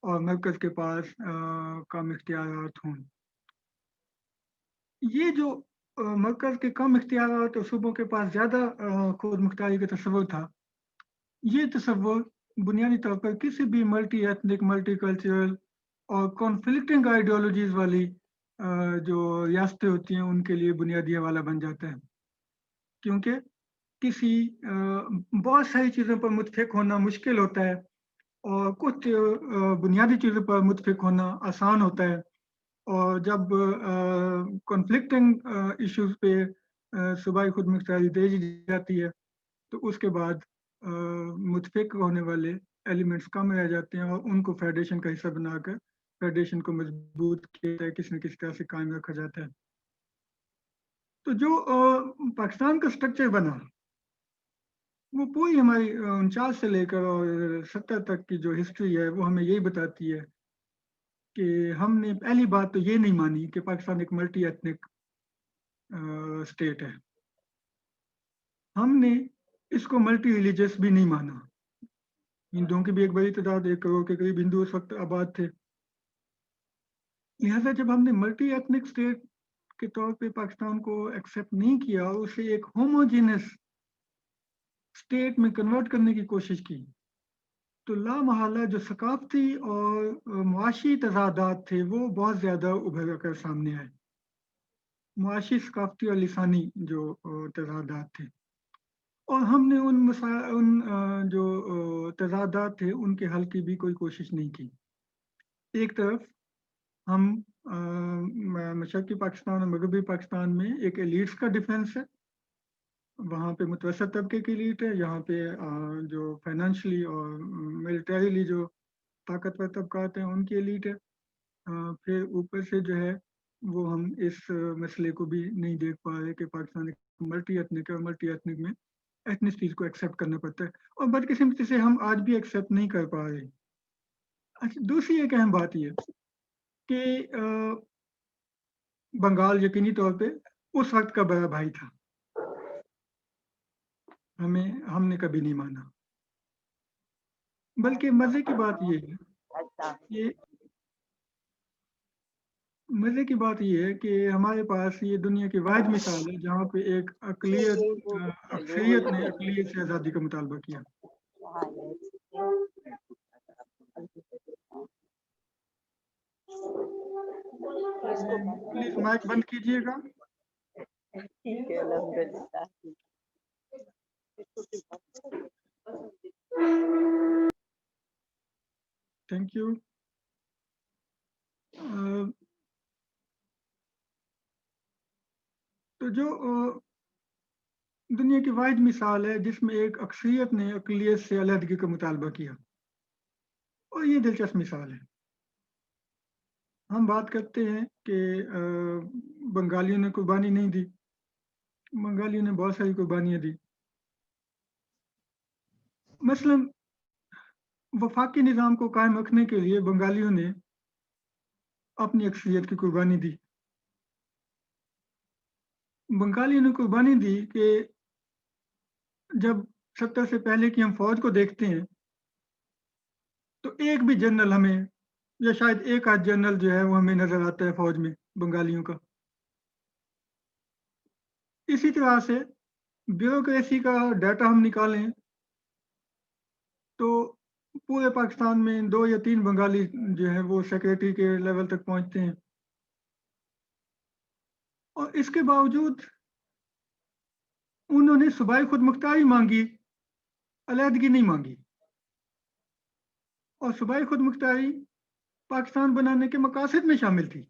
اور مرکز کے پاس کم اختیارات ہوں. یہ جو مرکز کے کم اختیارات اور صوبوں کے پاس زیادہ خود مختاری کا تصور تھا، یہ تصور بنیادی طور پر کسی بھی ملٹی ایتھنک، ملٹی کلچرل اور کانفلکٹنگ آئیڈیالوجیز والی جو ریاستیں ہوتی ہیں ان کے لیے بنیادی حوالہ بن جاتا ہے. کیونکہ کسی بہت ساری چیزوں پر متفق ہونا مشکل ہوتا ہے اور کچھ بنیادی چیزوں پر متفق ہونا آسان ہوتا ہے. اور جب کنفلکٹنگ ایشوز پہ صوبائی خود مختاری دے دی جاتی ہے تو اس کے بعد متفق ہونے والے ایلیمنٹس کم رہ جاتے ہیں اور ان کو فیڈریشن کا حصہ بنا کر فیڈریشن کو مضبوط کیا جائے، کسی نہ کسی طرح سے قائم رکھا جاتا ہے. تو جو پاکستان کا سٹرکچر بنا وہ پوری ہماری 49 سے لے کر اور 70 تک کی جو ہسٹری ہے وہ ہمیں یہی بتاتی ہے کہ ہم نے پہلی بات تو یہ نہیں مانی کہ پاکستان ایک ملٹی ایتھنک اسٹیٹ ہے. ہم نے اس کو ملٹی ریلیجس بھی نہیں مانا. ہندوؤں کی بھی ایک بڑی تعداد 1 کروڑ کے قریب ہندو اس وقت آباد تھے. لہذا جب ہم نے ملٹی ایتھنک اسٹیٹ کے طور پہ پاکستان کو ایکسیپٹ نہیں کیا اور اسے ایک ہوموجینس اسٹیٹ میں کنورٹ کرنے کی کوشش کی تو لامحالہ جو ثقافتی اور معاشی تضادات تھے وہ بہت زیادہ ابھر کر سامنے آئے. معاشی، ثقافتی اور لسانی جو تضادات تھے، اور ہم نے ان جو تضادات تھے ان کے حل کی بھی کوئی کوشش نہیں کی. ایک طرف ہم مشرقی پاکستان اور مغربی پاکستان میں ایک ایلیٹس کا ڈیفنس ہے، وہاں پہ متوسط طبقے کی ایلیٹ ہے، یہاں پہ جو فائنینشلی اور ملٹریلی جو طاقتور طبقات ہیں ان کی ایلیٹ ہے. پھر اوپر سے جو ہے وہ ہم اس مسئلے کو بھی نہیں دیکھ پا رہے کہ پاکستان ایک ملٹی ایتھنک ہے اور ملٹی ایتھنک میں ایتھنسٹیز کو ایکسیپٹ کرنا پڑتا ہے، اور بدقسمتی سے ہم آج بھی ایکسیپٹ نہیں کر پا رہے. اچھا، دوسری ایک اہم بات یہ کہ بنگال یقینی طور پہ اس وقت کا بڑا بھائی تھا، ہم نے کبھی نہیں مانا. بلکہ مزے کی بات یہ ہے کہ ہمارے پاس یہ دنیا کی واحد مثال ہے جہاں پہ ایک اکثریت نے اقلیت سے آزادی کا مطالبہ کیا. پلیز مائک بند کیجیے گا. Thank you. تو جو دنیا کی واحد مثال ہے جس میں ایک اکثریت نے اقلیت سے علیحدگی کا مطالبہ کیا، اور یہ دلچسپ مثال ہے. ہم بات کرتے ہیں کہ بنگالیوں نے قربانی نہیں دی، بنگالیوں نے بہت ساری قربانیاں دی. مثلا وفاقی نظام کو قائم رکھنے کے لیے بنگالیوں نے اپنی اکثریت کی قربانی دی. بنگالیوں نے قربانی دی کہ جب 70 سے پہلے کی ہم فوج کو دیکھتے ہیں تو ایک بھی جنرل ہمیں، یا شاید ایک آدھ جنرل جو ہے وہ ہمیں نظر آتا ہے فوج میں بنگالیوں کا. اسی طرح سے بیوروکریسی کا ڈیٹا ہم نکالیں تو پورے پاکستان میں 2 یا 3 بنگالی جو ہیں وہ سیکریٹری کے لیول تک پہنچتے ہیں، اور اس کے باوجود انہوں نے صوبائی خود مختاری مانگی، علیحدگی نہیں مانگی. اور صوبائی خود مختاری پاکستان بنانے کے مقاصد میں شامل تھی.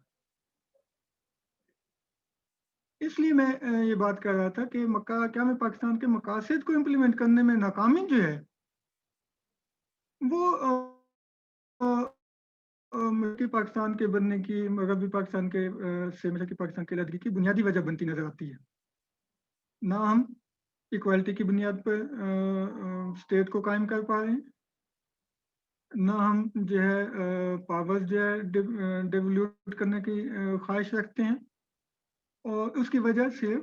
اس لیے میں یہ بات کر رہا تھا کہ کیا میں پاکستان کے مقاصد کو امپلیمنٹ کرنے میں ناکامی جو ہے وہ مشرقی پاکستان کے بننے کی، مغربی پاکستان کے سے مشرقی پاکستان کی علیحدگی کی بنیادی وجہ بنتی نظر آتی ہے. نہ ہم ایکوالٹی کی بنیاد پر اسٹیٹ کو قائم کر پا رہے ہیں، نہ ہم جو ہے پاور جو ہے ڈیولوٹ کرنے کی خواہش رکھتے ہیں، اور اس کی وجہ صرف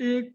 1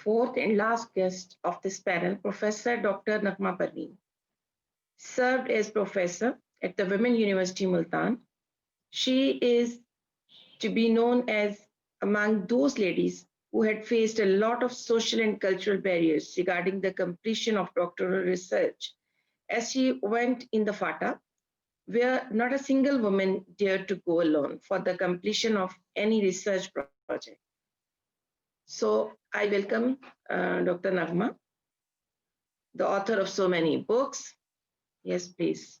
fourth and last guest of this panel, Professor Dr. Nagma Parveen. Served as professor at the Women University Multan. She is to be known as among those ladies who had faced a lot of social and cultural barriers regarding the completion of doctoral research, as she went in the FATA, where not a single woman dared to go alone for the completion of any research project. So I welcome Dr. Nagma, the author of so many books. Yes, please.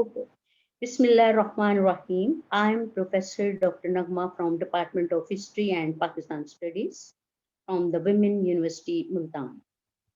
Okay. Bismillahirrahmanirrahim. I am Professor Dr. Nagma from Department of History and Pakistan Studies from the Women University Multan.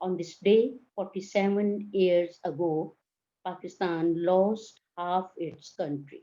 on this day 47 years ago, Pakistan lost half its country.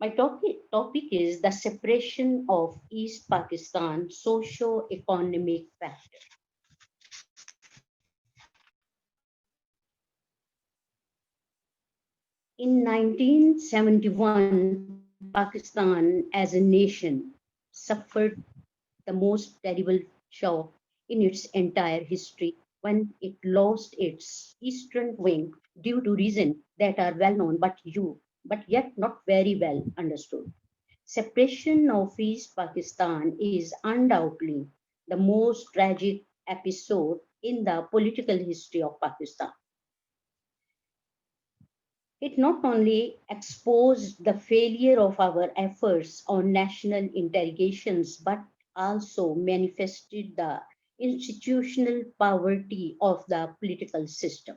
My topic is the separation of East Pakistan socio-economic factor. In 1971, Pakistan as a nation suffered the most terrible shock in its entire history when it lost its eastern wing due to reasons that are well known but yet not very well understood. Separation of East Pakistan is undoubtedly the most tragic episode in the political history of Pakistan. It not only exposed the failure of our efforts on national interrogations, but also manifested the institutional poverty of the political system.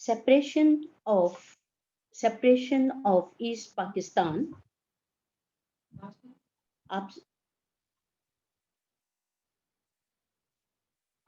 Separation of separation of East Pakistan.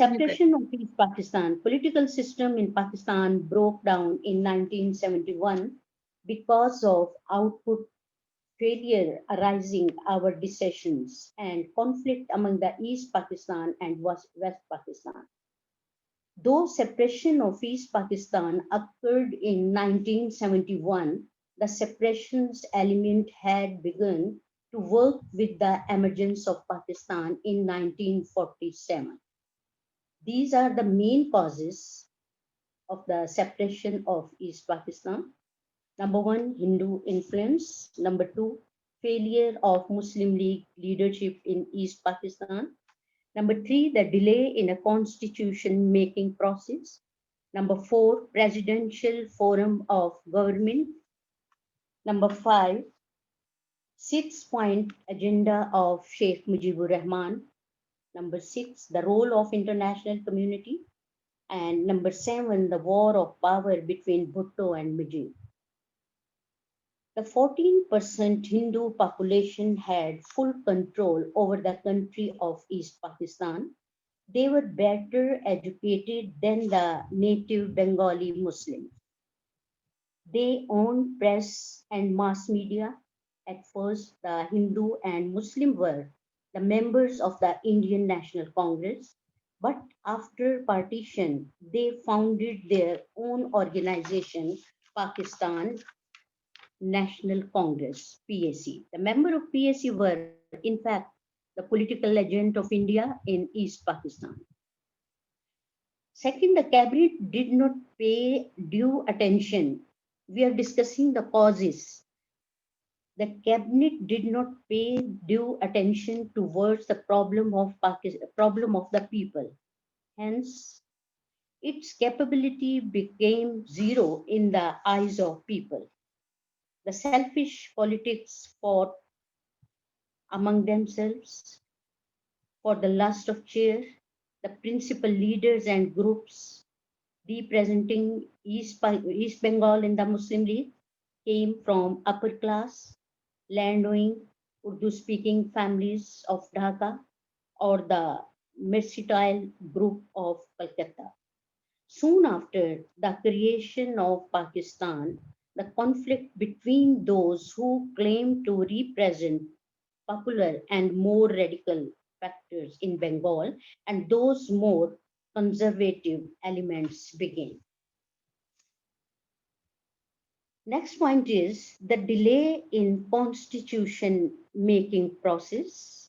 Separation of East Pakistan. Political system in Pakistan broke down in 1971 because of output failure arising our decisions and conflict among the East Pakistan and West Pakistan. Though separation of East Pakistan occurred in 1971, the separations element had begun to work with the emergence of Pakistan in 1947. These are the main causes of the separation of East Pakistan. Number one, Hindu influence. Number two, failure of Muslim League leadership in East Pakistan. Number three, the delay in a constitution making process. Number four, presidential forum of government. Number five, 6-point agenda of Sheikh Mujibur Rahman. Number six, the role of international community. And number seven, the war of power between Bhutto and Mujib. The 14% Hindu population had full control over the country of East Pakistan. They were better educated than the native Bengali Muslims. They owned press and mass media. At first, the Hindu and Muslim were the members of the Indian National Congress, but after partition, they founded their own organization, Pakistan National Congress, PAC. The members of PAC were, in fact, the political agent of India in East Pakistan. Second, the cabinet did not pay due attention. We are discussing the causes. The cabinet did not pay due attention towards the problem of the people. Hence, its capability became zero in the eyes of people. The selfish politics fought among themselves for the lust of chair. The principal leaders and groups representing East Bengal in the Muslim League came from upper class, landowning, Urdu-speaking families of Dhaka or the mercantile group of Calcutta. Soon after the creation of Pakistan, the conflict between those who claim to represent popular and more radical factors in Bengal and those more conservative elements began. Next point is the delay in constitution making process,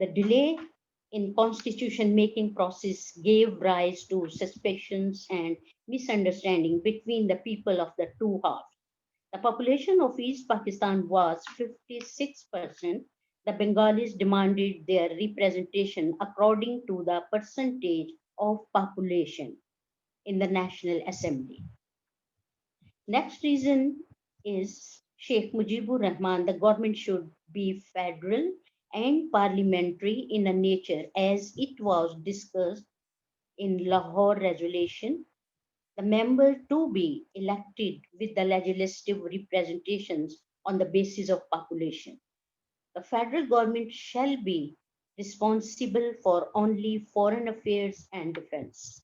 The delay in constitution making process gave rise to suspicions and misunderstanding between the people of the two halves. The population of East Pakistan was 56%. The Bengalis demanded their representation according to the percentage of population in the National Assembly. Next reason is Sheikh Mujibur Rahman. The government should be federal and parliamentary in a nature as it was discussed in Lahore resolution. The member to be elected with the legislative representations on the basis of population. The federal government shall be responsible for only foreign affairs and defense.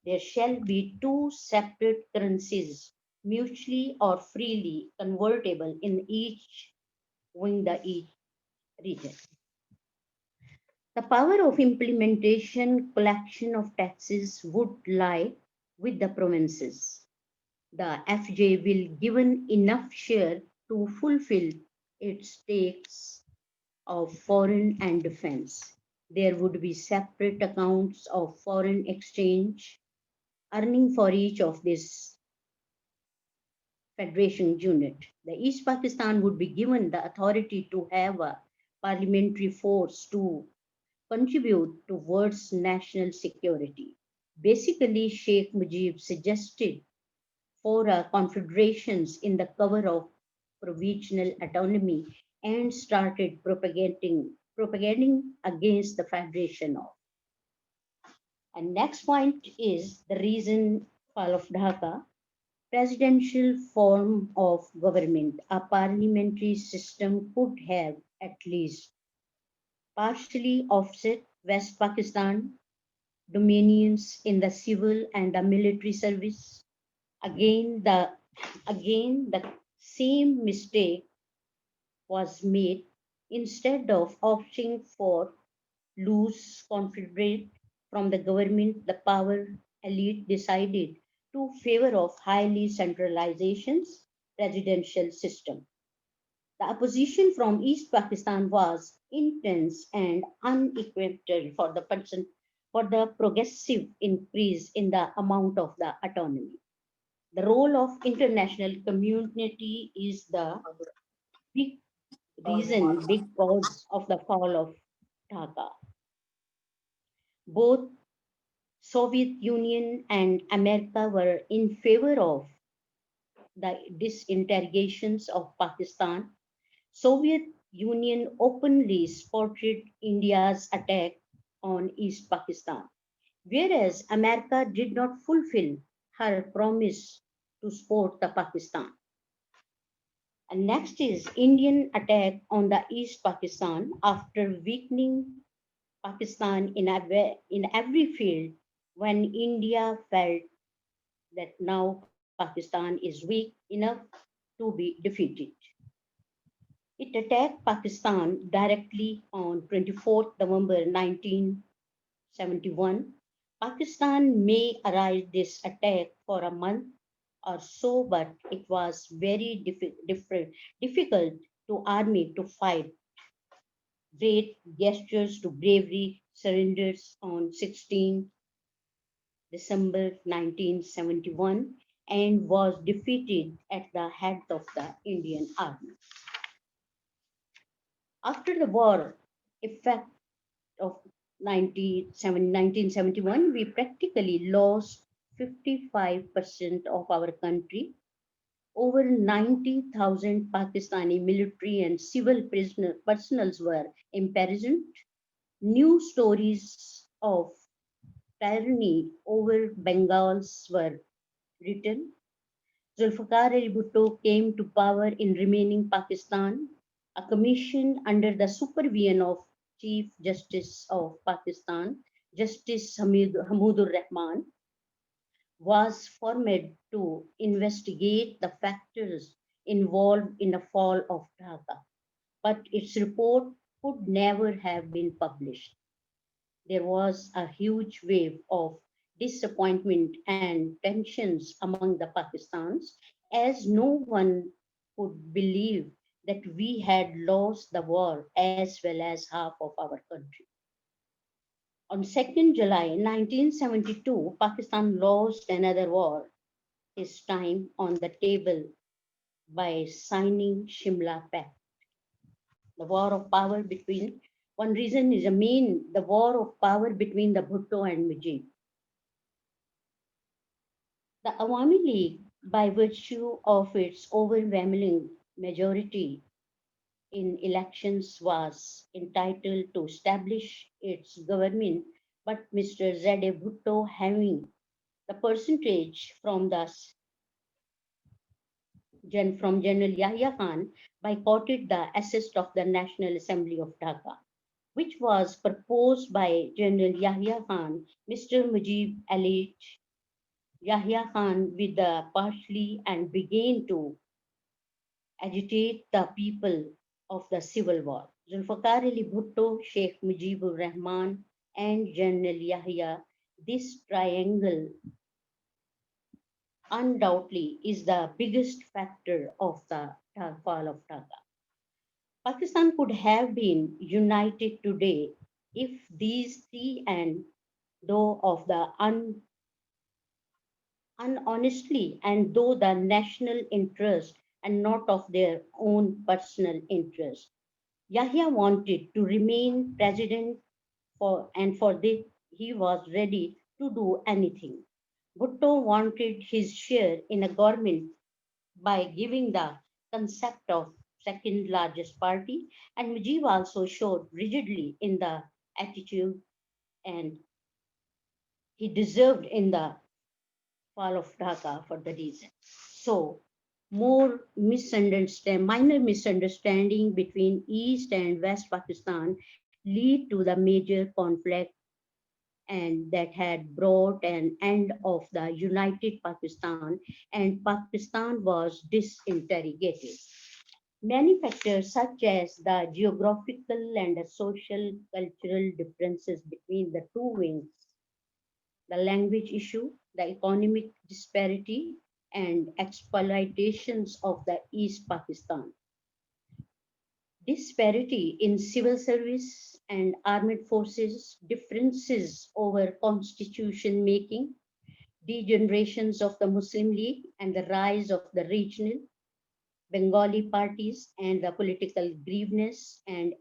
There shall be two separate currencies, mutually or freely convertible in each region. The power of implementation, collection of taxes would lie with the provinces. The FJ will given enough share to fulfill its stakes of foreign and defense. There would be separate accounts of foreign exchange earning for each of this federation unit. The East Pakistan would be given the authority to have a parliamentary force to contribute towards national security. Basically, Sheikh Mujib suggested for confederations in the cover of provisional autonomy and started propagating against the federation of. And next point is the reason fall of Dhaka. Presidential form of government, a parliamentary system could have at least partially offset West Pakistan dominions in the civil and the military service. Again the same mistake was made. Instead of opting for loose confederate from the government, the power elite decided to favor of highly centralizations presidential system. The opposition from East Pakistan was intense and unequivocal for the progressive increase in the amount of the autonomy. The role of international community is the big big cause of the fall of Dhaka. Both Soviet Union and America were in favor of the disintegrations of Pakistan. Soviet Union openly supported India's attack on East Pakistan, whereas America did not fulfill her promise to support the Pakistan. And next is Indian attack on the East Pakistan after weakening Pakistan in every field when India felt that now Pakistan is weak enough to be defeated. It attacked Pakistan directly on 24th November 1971. Pakistan may arrive this attack for a month or so, but it was very difficult to army to fight. Great gestures to bravery surrenders on 16 December 1971 and was defeated at the head of the Indian Army. After the war effect of 1971, we practically lost 55% of our country. Over 90,000 Pakistani military and civil personals were imprisoned. New stories of tyranny over Bengals were written. Zulfikar Ali Bhutto came to power in remaining Pakistan. A commission under the supervision of Chief Justice of Pakistan, Justice Hamudur Rahman, was formed to investigate the factors involved in the fall of Dhaka, but its report could never have been published. There was a huge wave of disappointment and tensions among the Pakistans, as no one could believe that we had lost the war as well as half of our country. On 2nd July 1972, Pakistan lost another war, this time on the table by signing Shimla Pact. The war of power between, one reason is the war of power between the Bhutto and Mujib. The Awami League, by virtue of its overwhelming majority in elections, was entitled to establish its government, but Mr. Z.A. Bhutto, having the percentage from General Yahya Khan, boycotted the assist of the National Assembly of Dhaka, which was proposed by General Yahya Khan. Mr. Mujib allied Yahya Khan with the partially and began to agitate the people of the civil war. Zulfikar Ali Bhutto, Sheikh Mujibur Rahman, and General Yahya, this triangle undoubtedly is the biggest factor of the fall of Dhaka. Pakistan could have been united today if these three and though of the unhonestly and though the national interest and not of their own personal interest. Yahya wanted to remain president for this he was ready to do anything. Bhutto wanted his share in a government by giving the concept of second largest party, and Mujib also showed rigidly in the attitude and he deserved in the fall of Dhaka for the reason. So, minor misunderstanding between East and West Pakistan lead to the major conflict and that had brought an end of the united Pakistan, and Pakistan was disintegrated. Many factors such as the geographical and the social cultural differences between the two wings, the language issue, the economic disparity, and exploitations of the East Pakistan, disparity in civil service and armed forces, differences over constitution making, degenerations of the Muslim League, and the rise of the regional Bengali parties, and the political grievances and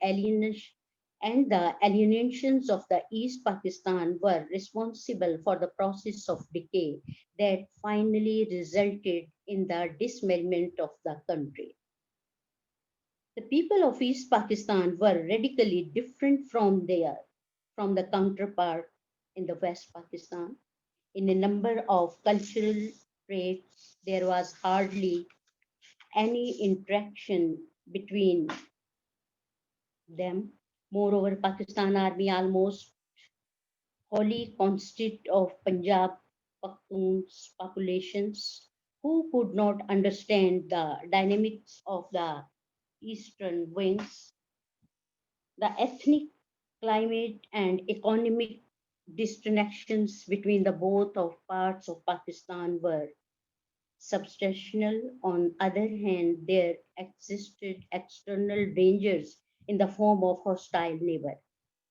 the alienations of the East Pakistan were responsible for the process of decay that finally resulted in the dismemberment of the country. The people of East Pakistan were radically different from the counterpart in the West Pakistan. In a number of cultural traits, there was hardly any interaction between them. Moreover, Pakistan Army almost wholly consisted of Punjab Pakhtun's populations who could not understand the dynamics of the eastern wings. The ethnic, climate, and economic disconnections between the both of parts of Pakistan were substantial. On other hand, there existed external dangers in the form of hostile neighbor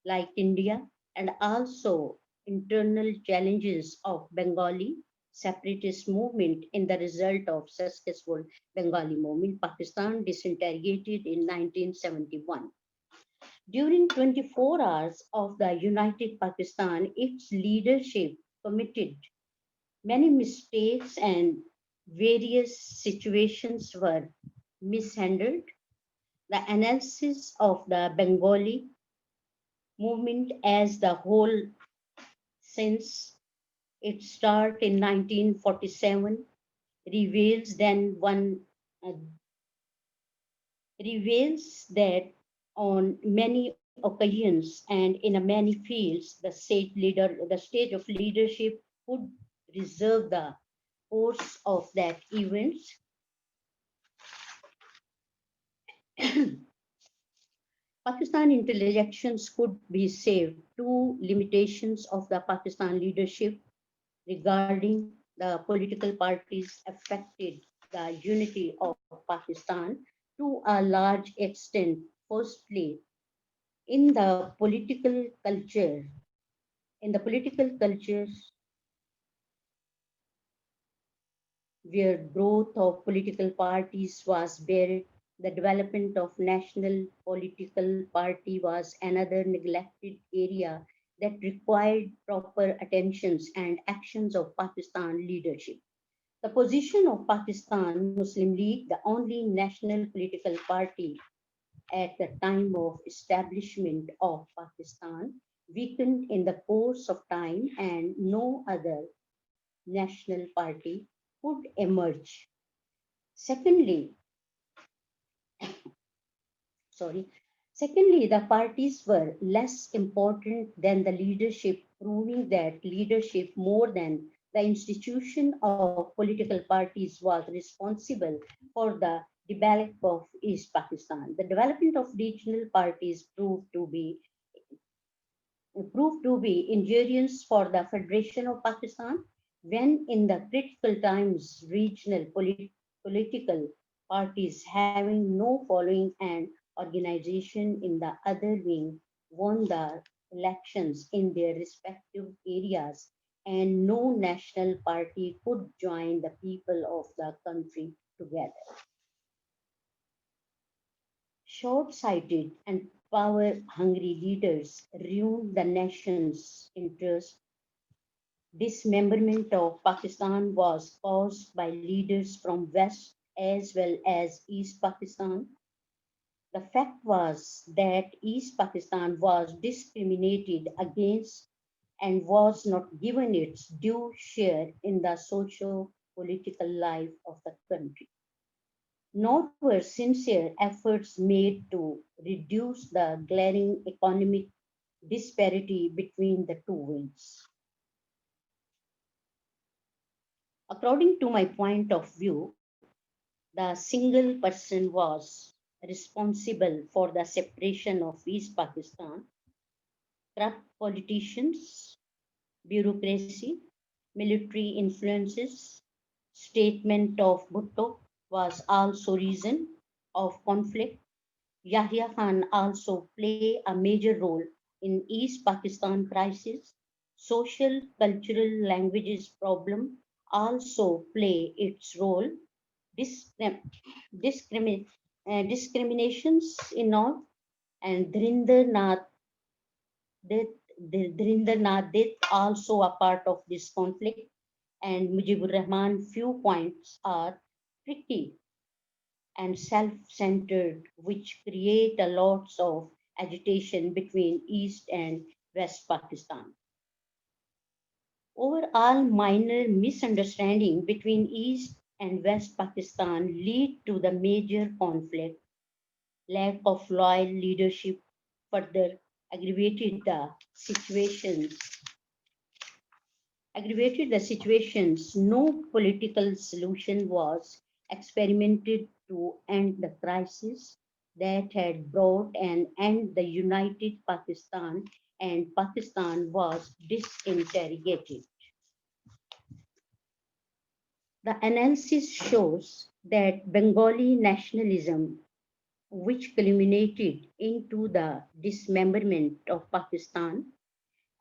like India, and also internal challenges of Bengali separatist movement. In the result of successful Bengali movement, Pakistan disintegrated in 1971. During 24 hours of the United Pakistan, its leadership committed many mistakes and various situations were mishandled. The analysis of the Bengali movement as the whole since its start in 1947 reveals then one uh, reveals that on many occasions and in a many fields the stage of leadership would reserve the course of that events. Pakistan intellectuals could be saved. Two limitations of the Pakistan leadership regarding the political parties affected the unity of Pakistan to a large extent. Firstly, in the political culture, in the political cultures where growth of political parties was buried, the development of national political party was another neglected area that required proper attentions and actions of Pakistan leadership. The position of Pakistan Muslim League, the only national political party at the time of establishment of Pakistan, weakened in the course of time and no other national party could emerge. Secondly, sorry, secondly, the parties were less important than the leadership, proving that leadership more than the institution of political parties was responsible for the development of East Pakistan. The development of regional parties proved to be injurious for the Federation of Pakistan when in the critical times regional political parties having no following and organization in the other wing won the elections in their respective areas, and no national party could join the people of the country together. Short sighted and power-hungry leaders ruined the nation's interest. Dismemberment of Pakistan was caused by leaders from West as well as East Pakistan. The fact was that East Pakistan was discriminated against and was not given its due share in the socio-political life of the country. Nor were sincere efforts made to reduce the glaring economic disparity between the two wings. According to my point of view, the single person was responsible for the separation of East Pakistan. Corrupt politicians, bureaucracy, military influences, statement of Bhutto was also reason of conflict. Yahya Khan also play a major role in East Pakistan crisis. Social, cultural, languages problem also play its role. Discrim- discriminations in North and Dhrinder Nath death also a part of this conflict, and Mujibur Rahman few points are tricky and self-centered, which create a lots of agitation between East and West Pakistan. Overall, minor misunderstanding between East and West Pakistan lead to the major conflict. Lack of loyal leadership further aggravated the situations. No political solution was experimented to end the crisis that had brought an end the united Pakistan, and Pakistan was disintegrated. The analysis shows that Bengali nationalism, which culminated into the dismemberment of Pakistan,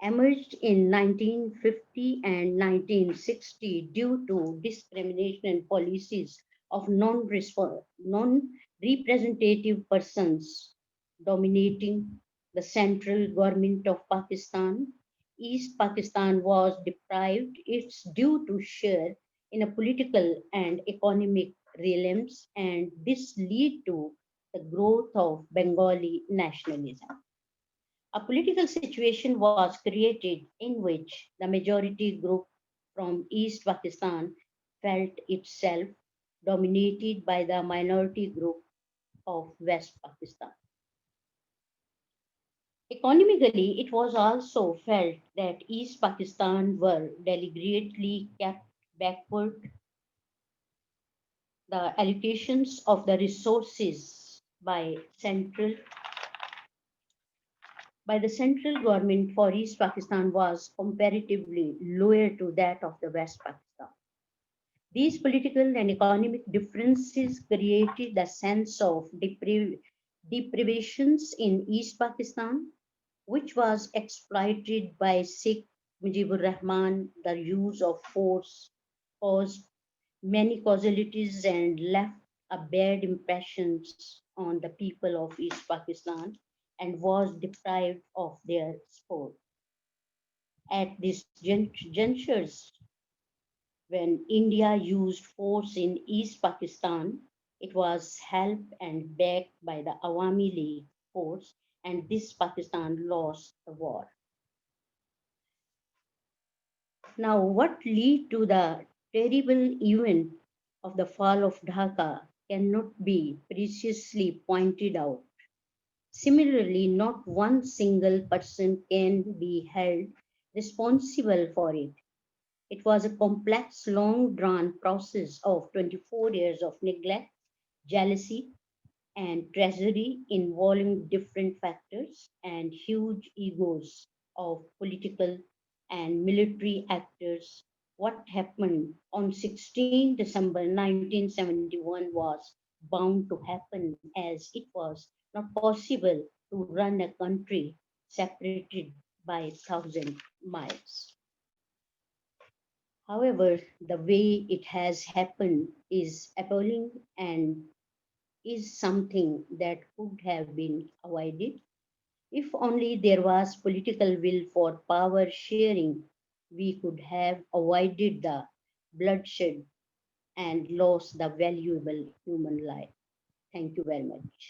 emerged in 1950 and 1960 due to discrimination policies of non-representative persons dominating the central government of Pakistan. East Pakistan was deprived its due to share in a political and economic realms, and this led to the growth of Bengali nationalism. A political situation was created in which the majority group from East Pakistan felt itself dominated by the minority group of West Pakistan. Economically, it was also felt that East Pakistan were deliberately kept backward. The allocations of the resources by the central government for East Pakistan was comparatively lower to that of the West Pakistan. These political and economic differences created a sense of deprivations in East Pakistan, which was exploited by Sheikh Mujibur Rahman. The use of force caused many casualties and left a bad impression on the people of East Pakistan and was deprived of their support. At these junctures, when India used force in East Pakistan, it was helped and backed by the Awami League force, and this Pakistan lost the war. Now, what led to the terrible event of the fall of Dhaka cannot be precisely pointed out. Similarly, not one single person can be held responsible for it. It was a complex, long drawn process of 24 years of neglect, jealousy, and treachery involving different factors and huge egos of political and military actors. What happened on 16 December 1971 was bound to happen, as it was not possible to run a country separated by 1,000 miles. However, the way it has happened is appalling and is something that could have been avoided. If only there was political will for power sharing, we could have avoided the bloodshed and lost the valuable human life. Thank you very much.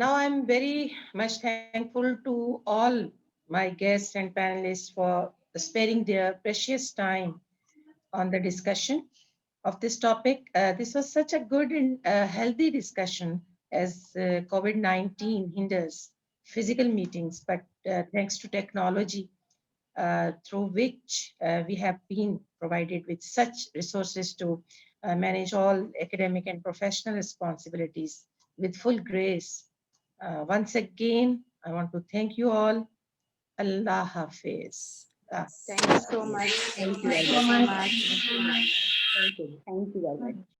Now I'm very much thankful to all my guests and panelists for sparing their precious time on the discussion of this topic. This was such a good and healthy discussion as COVID-19 hinders physical meetings, but thanks to technology, through which we have been provided with such resources to manage all academic and professional responsibilities with full grace. Once again, I want to thank you all. Allah Hafiz. Thank you so much. Thank you very much. Thank you very much.